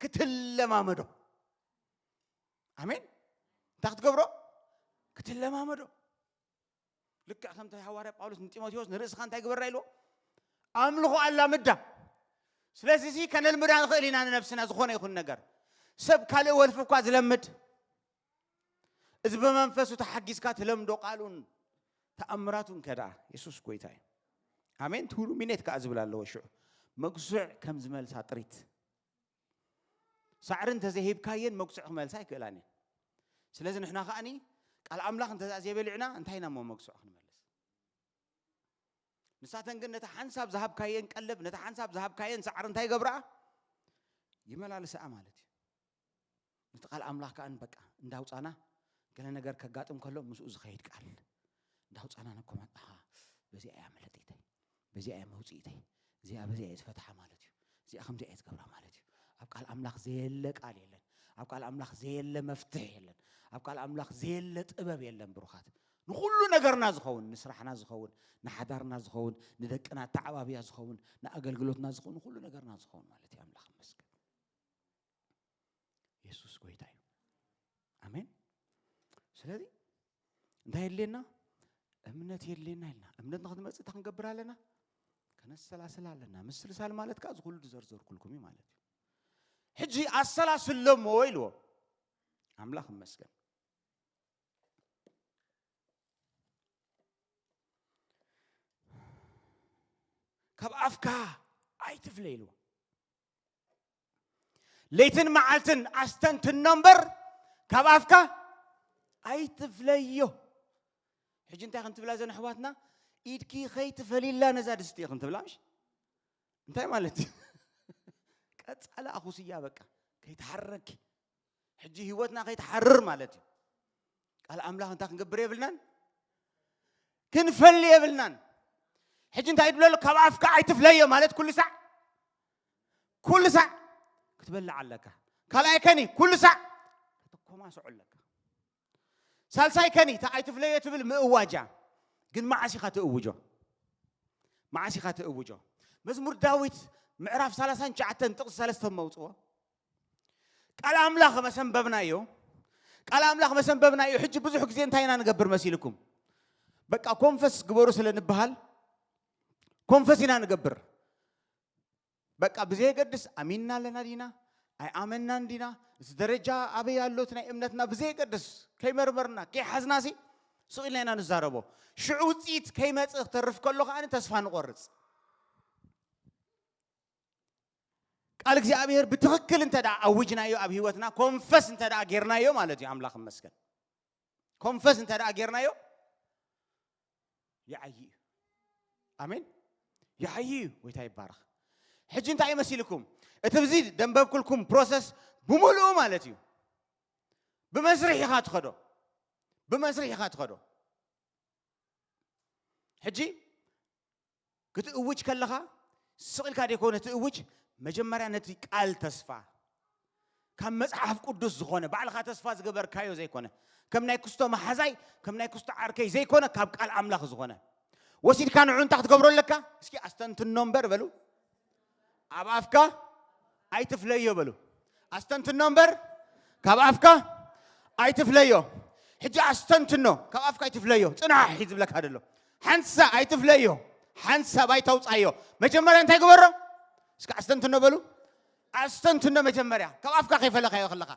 ክትለማመዶ አሜን ታክትገብሮ ክትለማመዶ ልክ ከምታ ሐዋርያ ጳውሎስ ንጢሞቴዎስ ንርእስኻ እንታይ ግበራ ኢልዎ አምልኾ ኣላምዳ ስለዚህ እዚ ከነልምዳ ንኽእል ኢና ንነፍስና ዝኾነ ይኹን ነገር ሰብ ካልእ ወልፍኳ ዝለምድ እዚ በመንፈሱ ተሓጊዝካ ትለምዶ ቃሉን ተኣምራቱን ከዳ ኢየሱስ ጎይታይ አሜን ትሁሉ ሚኔት ካዝብል ኣለዎ ሽዑ መግሱዕ ከም ዝመልሳ ጥሪት ሳዕርን ተዘሂብካየን መግሱዕ ክመልሳ ይክእላኒ ስለዚህ ንሕና ኸኣኒ ቃል አምላኽ እንተዘይበልዕና እንታይና መግሱዕ ክንመልስ ንሳተን ግን ነታ ሓንሳብ ዝሃብካየን ቀለብ ነታ ሓንሳብ ዝሃብካየን ሳዕር እንታይ ገብራ ይመላልስኣ ማለት እዩ ነቲ ቃል አምላኽ ከኣን በቃ እንዳውፃና ገለ ነገር ከጋጥም ከሎ ምስኡ ዝኸይድ ቃል እንዳውፃና ነኮማ በዚኣ እያ መለጢተይ በዚኣ እያ መውፅኢተይ እዚኣ በዚኣ እያ ዝፈትሓ ማለት እዩ እዚኣ ከምዚኣ እያ ዝገብራ ማለት እዩ ኣብ ቃል አምላኽ ዘየለ ቃል የለን ኣብ ቃል አምላኽ ዘየለ መፍትሕ የለን ኣብ ቃል አምላኽ ዘየለ ጥበብ የለን ብሩኻት ንኹሉ ነገርና ዝኸውን ንስራሕና ዝኸውን ንሓዳርና ዝኸውን ንደቅና ተዓባብያ ዝኸውን ንኣገልግሎትና ዝኸውን ንኹሉ ነገርና ዝኸውን ማለት እዩ አምላኽ መስገን ኢየሱስ ጎይታ እዩ አሜን ስለዚህ እንታይ የለና እምነት የለና ኢልና እምነት ንኽትመጽእ እንታይ ክንገብር ኣለና ከነሰላስል ኣለና ምስልሳል ማለት ካ ዝኹሉ ዝዘርዘርኩልኩም ማለት እዩ ሕጂ ኣሰላስሎሞ ኢልዎ አምላኽ መስገን ካብ ኣፍካ ኣይትፍለ ኢልዎ ለይትን መዓልትን ኣስተንትኖ እምበር ካብ ኣፍካ ኣይትፍለዮ ሕጂ እንታይ ክንትብላ ዘን ኣሕዋትና ኢድኪ ከይትፈሊላ ነዛ ድስቲ ክንትብላ ምሽ እንታይ ማለት እዩ ቀጻለ ኣኹስያ በቃ ከይትሓረኪ ሕጂ ህይወትና ከይትሓርር ማለት እዩ ቃል አምላኽ እንታይ ክንገብር የብልናን ክንፈሊ የብልናን ሕጂ እንታይ ይብለሉ ካብ ኣፍካ ኣይትፍለዮ ማለት ኩሉ ሳዕ ክትበልዕ ኣለካ ካልኣይ ከኒ ኩሉ ሳዕ ክትኮማሶዕ ኣለካ ሳልሳይ ከኒ ታ ኣይትፍለዮ ትብል ምእዋጃ ግን ማዓሲኻ ትእውጆ መዝሙር ዳዊት ምዕራፍ 39 ጥቅስ 3 መውፅዎ ቃል አምላኽ መሰንበብናዮ ሕጂ ብዙሕ ግዜ እንታይ ኢና ንገብር መሲልኩም በቃ ኮንፈስ ግበሩ ስለንበሃል ኮንፈስ ኢና ንገብር በቃ ብዘይ ገድስ አሚንና ለና ዲና አይ አመናን ዲና እዚ ደረጃ ኣበይ ያሎት ናይ እምነትና ብዘይ ገድስ ከይመርመርና ከይሓዝናሲ ስኢልና ኢና ንዛረቦ ሽዑ ውፅኢት ከይመጽእ ክተርፍ ከሎ ከኣኒ ተስፋ ንቆርጽ ቃል እግዚአብሔር ብትክክል እንተዳ አውጅናዮ ኣብ ህይወትና ኮንፈስ እንተዳ ጌርናዮ ማለት እዩ አምላኽ መስገን ኮንፈስ እንተዳ ጌርናዮ ያዓይ አሜን ያዓይ ወይታ ይባረኽ ሕጂ እንታይ ይመስልኩም እቲ ብዚ ደንበብኩልኩም ፕሮሰስ ብሙሉኡ ማለት እዩ ብመስርሕ ኢኻ ትኸዶ ሕጂ ክትእውጅ ከለኻ ስቕልካ ደይኮነ ትእውጅ መጀመርያ ነቲ ቃል ተስፋ كم مصحف قدس زخونه بعلخ تسفا زغبر كايو زيكونه كم ناي كستو محزاي كم ناي كستو عركي زيكونه كاب قال املاخ زخونه وسيد كان عون تحت قبرو لك اسكي استنت النمبر بلو ابافكا اي تفليو بلو استنت النمبر كاب افكا اي تفليو حجي استنت نو كاب افكا اي تفليو صناح يزب لك هادلو حنسا اي تفليو حنسا باي توصايو مجمره انت قبرو اسكي استنت نو بلو استنت نو مجمره كاب افكا كيف لك يا خلخا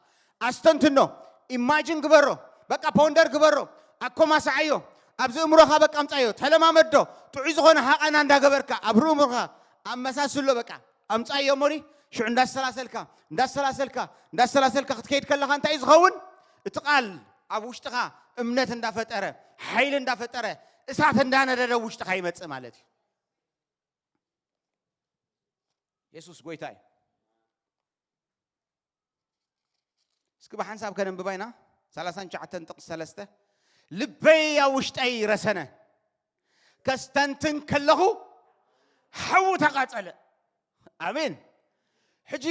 استنت نو ኢማጂን ግበሮ በቃ ፖንደር ግበሮ አኮማ ሳዓዮ አብዚ እምሮኻ በቃ አምጻዮ ተለማመዶ ጥዑ ዝኾነ ሃቀና እንዳገበርካ አብሩ እምሮኻ አመሳስሎ በቃ አምጻዮ ሞሪ ሽዑ እንዳሰላሰልካ ክትከይድ ከለኻ እንታይ ዝኸውን እትቃል ኣብ ውሽጥኻ እምነት እንዳፈጠረ ኃይል እንዳፈጠረ እሳት እንዳነደደ ውሽጥኻ ይመጽእ ማለት እዩ ኢየሱስ ጎይታይ እስኪ በሐንሳብ ከነንብባይና 39 ጥቅስ 3 ልበይ ውሽጠይ ረሰነ ከስተንትን ከለኹ ሐው ተቃጸለ አሜን ሕጂ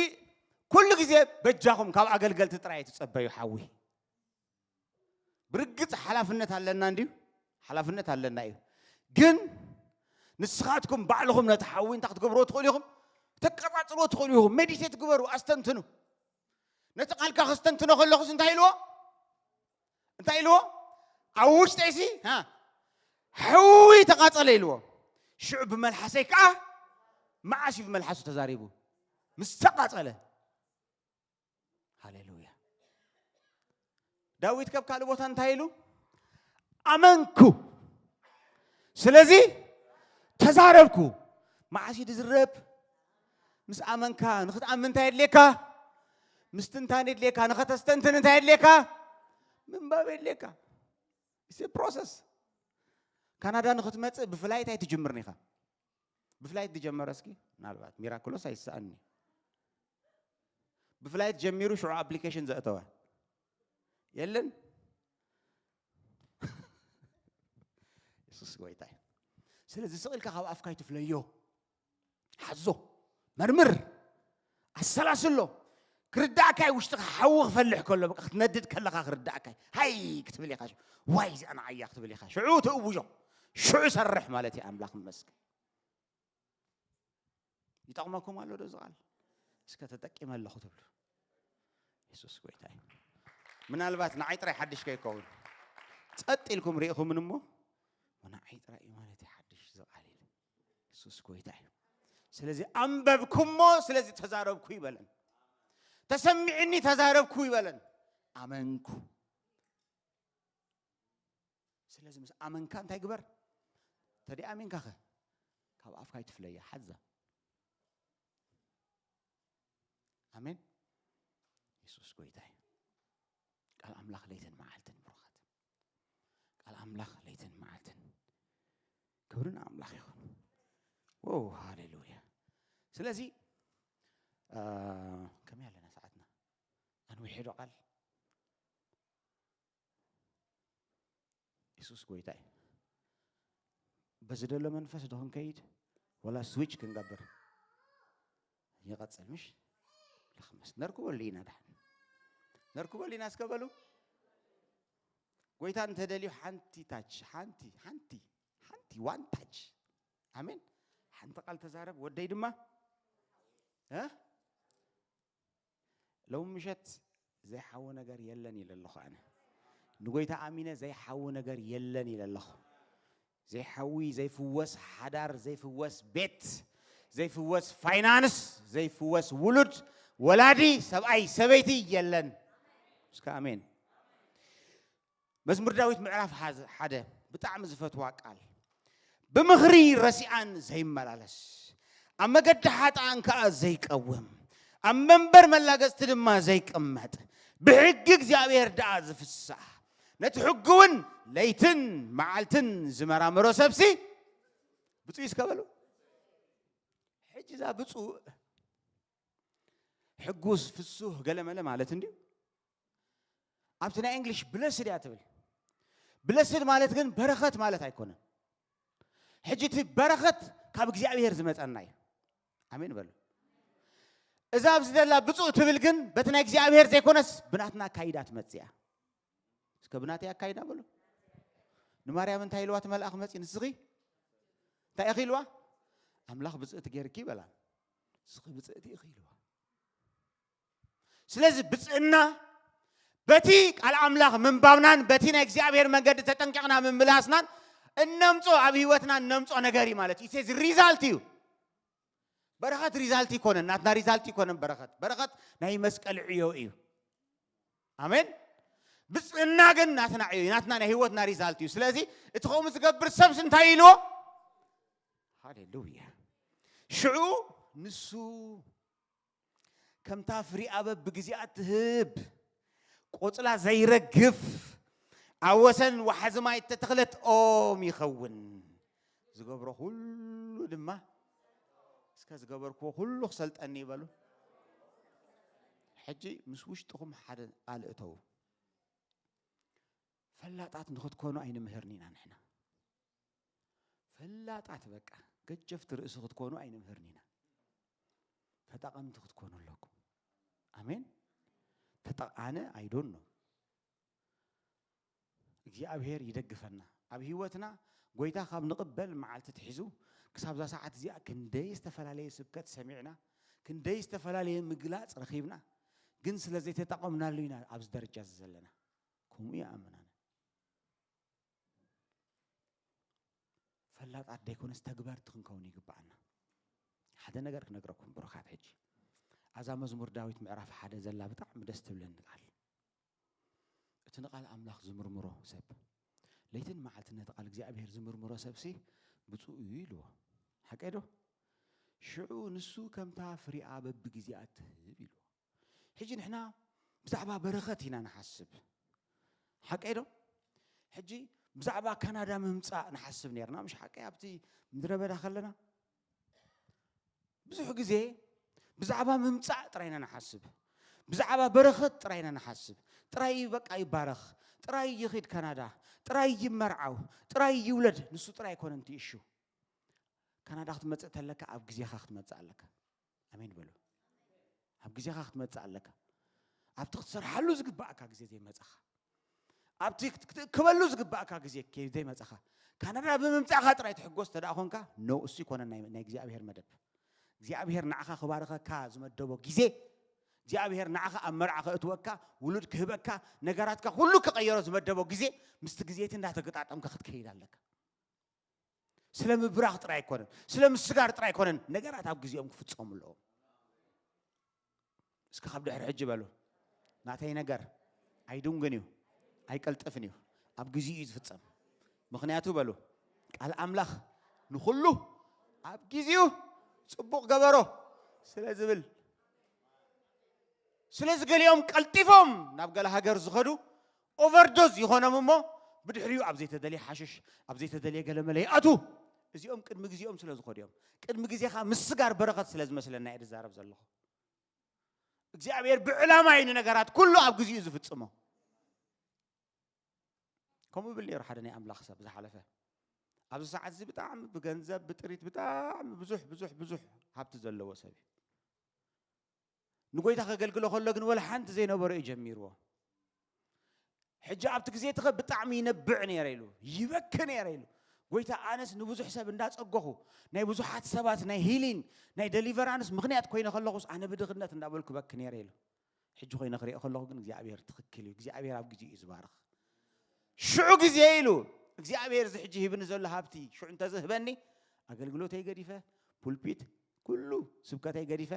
ኩሉ ግዜ በጃኹም ካብ አገልገልቲ ጥራይ ተጸበዩ ሐዊ ብርግጽ ሐላፍነት አለና እንዲሁ ሐላፍነት አለና እዩ ግን ንስኻትኩም ባዕልኹም ነቲ ሐዊ እንታይ ክትገብሩ ትኽእሉ ኢኹም ተቀጻጽሉ ትኽእሉ ኢኹም ሜዲቴት ግበሩ አስተንትኑ نتقال كاستن تنخل لخص انتايلو اوش تايسي ها حوي تقاطل يلو شعب ملحسيك معاشي بملحسو تزاريبو مستقاطله هاليلويا داويد كب قال بوتا انتايلو امنكو سلازي تزاربكو معاشي تزرب مس امنكا نخت امن تايد ليكا مستنتانيد ليكا انا ختستنتن انت ليكا من باب ليكا سي بروسس كندا نخت مص بفلايت اي تجمرنيخا بفلايت تجمر اسكي نالبات ميراكلوس ايساني بفلايت جميرو شو ابلكيشن زاتوا يلن يسوس غويتاي سلازي سقلكا خاو افكاي تفليو حزو مرمر السلاسلو كرداكاي وشتخ حوغ فلح كله بقى تندد كلها كرداكاي هاي كتب لي خاش وايز انا عيا كتب لي خاش شعو توجو شو يسرح مالتي املاك مسك يطقمكم قالوا دزقال اسك تتقيم الله تبلو يسوس كويتاي منالبات نعي طري حدش كيكون ጸጥ لكم ريخم منمو ونعي طري مالتي حدش زقال يسوس كويتاي ስለዚህ አንበብኩሞ ስለዚህ ተዛረብኩ ይበለን ተሰሚዕኒ ተዛረብኩ ይበለን አመንኩ ስለዚህ ምስ አመንካ እንታይ ግበር ተዲ አሜንካ ካብ አፍካ ይትፍለያ ሓዛ አሜን ኢየሱስ ጎይታይ ቃል አምላክ ለይተን ማዓልተን ብሩኻት ቃል አምላክ ለይተን ማዓልተን ክብርን አምላክ ይሁን ኦ ሃሌሉያ ስለዚህ كم يالنا ساعتنا أنو يحيدو قال يسوس قويتاي بزدل له منفس دهون كيد ولا سويتش كنقبر يقصل مش لخمس نركب لينا دحن نركب لينا اسكبلو قويتا انت دليو حنتي تاتش حنتي وان تاتش امين حنت قال تزارب ودي دما ها لو مشت زي حو نجار يلن إلى الله أنا نقولي أمينة زي حو نجار يلن إلى الله زي حوي زي فواس حدار زي فواس بيت زي فواس فاينانس زي فواس ولد ولادي سبعي سبيتي يلن اسك آمين مزمور داوود معرف حدا بتعم زفتوا قال بمغري رسيان زي ملالس أما قد حات عنك زي قوم أمنبر ملاقست لما زي قمت بحقق زابير داز في الساعة نتحقون ليتن معلتن زمرا مرو سبسي بتو يسكبلو حجزا بتو حقوس في السوه قال مالا مالتن دي أبتنا إنجليش بلسد ياتبل بلسد مالتن برخت مالت هيكونا حجتي برخت كابك زابير زمت أناي آمين بلو إذا بزدلا بصو تبلغن بتنا እግዚአብሔር ዘይኮነስ ብናትና ካይዳት መጽያ እስከ ብናት ያካይዳ ብሎ ንማርያም እንታይ ኢልዋት መልአክ መጽ ንስኺ እንታይ ኢልዋ አምላኽ ብጽእት ጌርኪ ይበላል እስኺ ብጽእት ኢልዋ ስለዚህ ብጽእና በቲ ቃል አምላኽ ምንባብናን በቲ ናይ እግዚአብሔር መንገድ ተጠንቀቅና ምምላስናን እነምጾ አብ ህይወትና እነምጾ ነገሪ ማለት ኢትስ ሪዛልት ዩ በረኸት ሪዛልት ይኮነ እናትና ሪዛልት ይኮነ በረኸት ናይ መስቀል ዕዮ እዩ አሜን ብጽእና ግን ናትና ዕዮ ናትና ናይ ህይወትና ሪዛልት እዩ ስለዚህ እትኸሙ ዝገብር ሰብስ እንታይ ኢልዎ ሃሌሉያ ሽዑ ንሱ ከምታ ፍሪ አበብ በግዚአት ትህብ ቆጽላ ዘይረግፍ አወሰን ወሐዝማይ ተተኽለት ኦም ይኸውን ዝገብሮ ሁሉ ድማ እስከ ዝገበርኩ ሁሉ ክሰልጠኒ ይበሉ ሕጂ ምስ ውሽጥኩም ሓደ አልእተው ፈላጣት ንኽትኮኑ አይነ ምህርኒና ንሕና ፈላጣት በቃ ገጀፍት ርእስ ክትኮኑ አይነ ምህርኒና ተጠቀምት ክትኮኑ ኣለኩም አሜን ተጠቃነ አይዶን ነው እግዚአብሔር ይደግፈና አብ ህይወትና ጎይታ ካብ ንቅበል መዓልቲ ትሒዙ ክሳብ ዛ ሰዓት እዚኣ ክንደይ ዝተፈላለየ ስብከት ሰሚዕና ክንደይ ዝተፈላለየ ምግላጽ ረኺብና ግን ስለዘይ ተጠቀምናሉ ኢና ኣብዚ ደረጃ ዘለና ከምኡ ይኣምናና ፈላጣት ደይኮነስ ተግባርቲ ክንከውን ይግባአና ሓደ ነገር ክነግረኩም ብሩኻት ሕጂ አዛ መዝሙር ዳዊት ምዕራፍ ሓደ ዘላ ብጣዕሚ ደስ ትብለኒ ቃል እቲ ንቃል አምላኽ ዝምርምሮ ሰብ ለይትን መዓልትን ነቲ ቃል እግዚአብሔር ዝምርምሮ ሰብሲ ብፁዕ እዩ ኢልዎ ሓቀዶ ሽዑ ንሱ ከምታ ፍሪ አበብ በግዚአት ትህብ ኢልዎ ሕጂ ንሕና ብዛዕባ በረኸት ኢና ንሓስብ ሓቀዶ ሕጂ ብዛዕባ ካናዳ ምምጻእ ንሓስብ ነርና ምሽ ሓቀ ኣብቲ ምድረ በዳ ከለና ብዙሕ ግዜ ብዛዕባ ምምጻእ ጥራይና ንሓስብ ብዛዕባ በረኸት ጥራይና ንሓስብ ጥራይ በቃ ይባረኽ ጥራይ ይኺድ ካናዳ ጥራይ ይመርዓው ጥራይ ይውለድ ንሱ ጥራይ ኮነ እንት ይሹ ካናዳ ክትመጽእ ተለካ ኣብ ግዜኻ ክትመጽእ ኣለካ አሜን በሉ ኣብ ግዜኻ ክትመጽእ ኣለካ ኣብቲ ክትሰርሓሉ ዝግባእካ ግዜ ዘይመጽኻ ኣብቲ ክትከበሉ ዝግባእካ ግዜ ዘይመጽኻ ካናዳ ብምምጻእኻ ጥራይ ትሕጎስ ተዳኾንካ ኖ እሱ ይኮነ ናይ እግዚአብሔር መደብ እግዚአብሔር ንዓኻ ክባረኸካ ዝመደቦ ግዜ እግዚአብሔር ንዓኻ ኣብ መርዓኸ እትወካ ውሉድ ክህበካ ነገራትካ ሁሉ ክቀየሮ ዝመደቦ ግዜ ምስቲ ግዜት እንዳተገጣጠምካ ክትከይድ ኣለካ ስለምብራኽ ጥራይ አይኮነን ስለምስጋር ጥራይ አይኮነን ነገራት ኣብ ግዜኦም ክፍጸሙ ኣለዎም እስከ ካብ ድሕሪ ሕጂ በሉ ናተይ ነገር አይዱንግን እዩ አይቀልጥፍን እዩ ኣብ ግዜኡ ዝፍጸም ምክንያቱ በሉ ቃል አምላኽ ንኹሉ ኣብ ግዜኡ ጽቡቕ ገበሮ ስለዝብል ስለዚህ ገሊኦም ቀልጢፎም ናብ ገለ ሃገር ዝኸዱ ኦቨርዶዝ ይኾኖም እሞ ብድሕሪኡ ኣብ ዘይተደልየ ሓሽሽ ኣብ ዘይተደልየ ገለ መለይኣቱ እዚኦም ቅድሚ ግዜኦም ስለዝኸዱ እዮም ቅድሚ ግዜኻ ምስጋር በረኸት ስለዝመስለና እየ ዝዛረብ ዘለኹ እግዚአብሔር ብዕላማ ይን ነገራት ኩሉ ኣብ ግዜኡ ዝፍጽሞ ከምኡ ብል ነይሩ ሓደ ናይ ኣምላኽ ሰብ ዝሓለፈ ኣብዚ ሰዓት እዚ ብጣዕሚ ብገንዘብ ብጥሪት ብጣዕሚ ብዙሕ ሃብቲ ዘለዎ ሰብ ንጎይታ ከገልግሎ ከሎ ግን ወላ ሓንቲ ዘይነበረ እዩ ጀሚርዎ ሕጂ ኣብቲ ግዜ ትኸ ብጣዕሚ ይነብዕ ነይረ ኢሉ ይበክ ነይረ ኢሉ ጎይታ ኣነስ ንብዙሕ ሰብ እንዳጸገኹ ናይ ብዙሓት ሰባት ናይ ሂሊን ናይ ዴሊቨራንስ ምክንያት ኮይነ ከለኹስ ኣነ ብድኽነት እንዳበልኩ በክ ነይረ ኢሉ ሕጂ ኮይነ ክሪኦ ከለኹ ግን እግዚአብሔር ትኽክል እዩ እግዚአብሔር ኣብ ግዜኡ ዝባርኽ ሽዑ ግዜ ኢሉ እግዚአብሔር ዝሕጂ ሂብኒ ዘሎ ሃብቲ ሽዑ እንተዝህበኒ ኣገልግሎተይ ገዲፈ ፑልፒት ኩሉ ስብከተይ ገዲፈ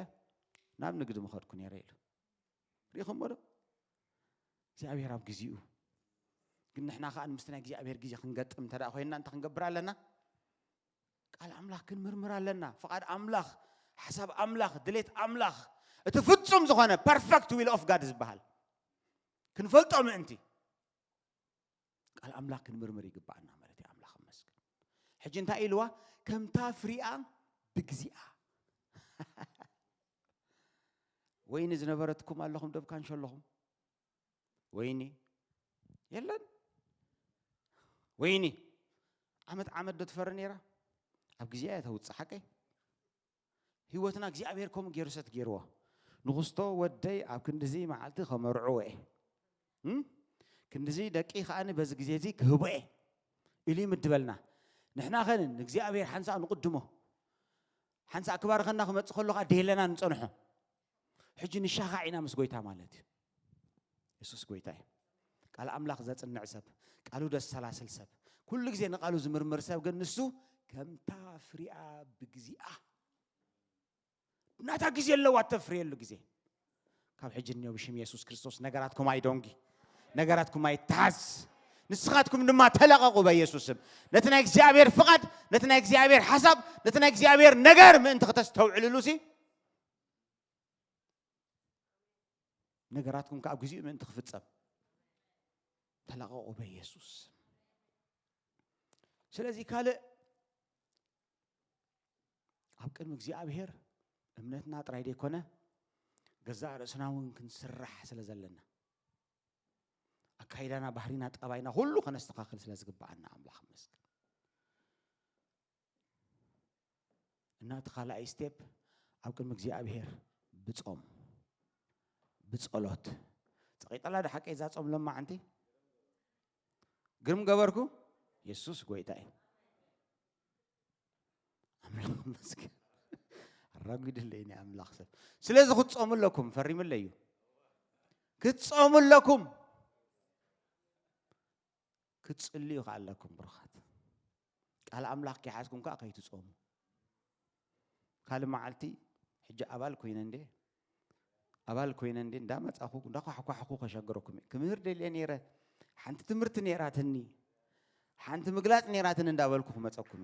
ናብ ንግዲ ምኸድኩ ነይረ ኢሉ ሪኢኹም ዶ እግዚአብሔር ኣብ ግዜኡ ግን ንሕና ከዓ ምስቲ ናይ እግዚአብሔር ግዜ ክንገጥም ተዳ ኮይና እንተ ክንገብር ኣለና ቃል አምላኽ ክንምርምር ኣለና ፍቃድ አምላኽ ሓሳብ አምላኽ ድሌት አምላኽ እቲ ፍጹም ዝኾነ ፐርፌክት ዊል ኦፍ ጋድ ዝበሃል ክንፈልጦ ምእንቲ ቃል አምላኽ ክንምርምር ይግባአና ማለት እዩ አምላኽ መስገን ሕጂ እንታይ ኢልዋ ከምታ ፍሪኣ ብግዚኣ ወይኒ ዝነበረትኩም ኣለኹም ደብካንሽ ኣለኹም ወይኒ የለን ወይኒ ዓመት ዶ ትፈሪ ነይራ ኣብ ግዜኣ ተውፅእ ሓቀይ ህይወትና እግዚአብሔር ከምኡ ገይሩ ሰት ገይርዎ ንጉስቶ ወደይ ኣብ ክንዲዚ መዓልቲ ከመርዑ ክንዲዚ ደቂ ኸኣኒ በዚ ግዜ እዚ ክህቦ ኢሉ ምድበልና ንሕና ኸን ንእግዚአብሔር ሓንሳ ንቅድሞ ሓንሳ ክባርከና ክመጽእ ከለኻ ደለና ንጸንሖ ሕጂ ንሻኻዒና ምስ ጎይታ ማለት እዩ ኢየሱስ ጎይታ እዩ ቃል ኣምላኽ ዘጽንዕ ሰብ ቃሉ ደስ ሰላስል ሰብ ኩሉ ግዜ ንቃሉ ዝምርምር ሰብ ግን ንሱ ከምታ ፍሪኣ ብግዚኣ ናታ ግዜ ኣለዋ ተፍርየሉ ግዜ ካብ ሕጂ ንዮ ብሽም ኢየሱስ ክርስቶስ ነገራትኩም ኣይዶንጊ ነገራትኩም ኣይታዝ ንስኻትኩም ድማ ተለቀቁ በኢየሱስም ነቲ ናይ እግዚአብሔር ፍቃድ ነቲ ናይ እግዚአብሔር ሐሳብ ነቲ ናይ እግዚአብሔር ነገር ምእንቲ ከተስተውዕልሉ ሲ ነገራትኩም ካብ ግዜኡ ምእንቲ ክፍጸም ተለቀቁ በኢየሱስ ስለዚህ ካለ ኣብ ቅድሚ እግዚአብሔር እምነትና ጥራይ ደይኮነ ገዛ ርእስና እውን ክንስራሕ ስለ ዘለና አካይዳና ባህሪና ጠባይና ሁሉ ከነስተካክል ስለ ዝግባአና አምላኽ መስገን እና ተኻልኣይ ስቴፕ ኣብ ቅድሚ እግዚአብሔር ብጾም ብጸሎት ፀቂጠላ ደሓቀ እዛ ጾም ለማዓንቲ ግርም ገበርኩ ኢየሱስ ጎይታ እዩ አምላኽ መስገን ረጉድልኝ አምላኽ ሰብ ስለዚህ ክትጾሙለኩም ፈሪምለዩ ክትጾሙለኩም ክትጽልዩ ካለኩም ብርኻት ቃል አምላኽ ክሓዝኩም ካ ከይትጾሙ ካል መዓልቲ ሕጂ ኣባል ኮይነ እንዴ እንዳመጻኹ እንዳኳሕኳሕኩ ከሸገረኩም ክምህር ደልየ ነይረ ሓንቲ ትምህርቲ ነይራትኒ ሓንቲ ምግላጽ ነይራትን እንዳበልኩ መጸኩም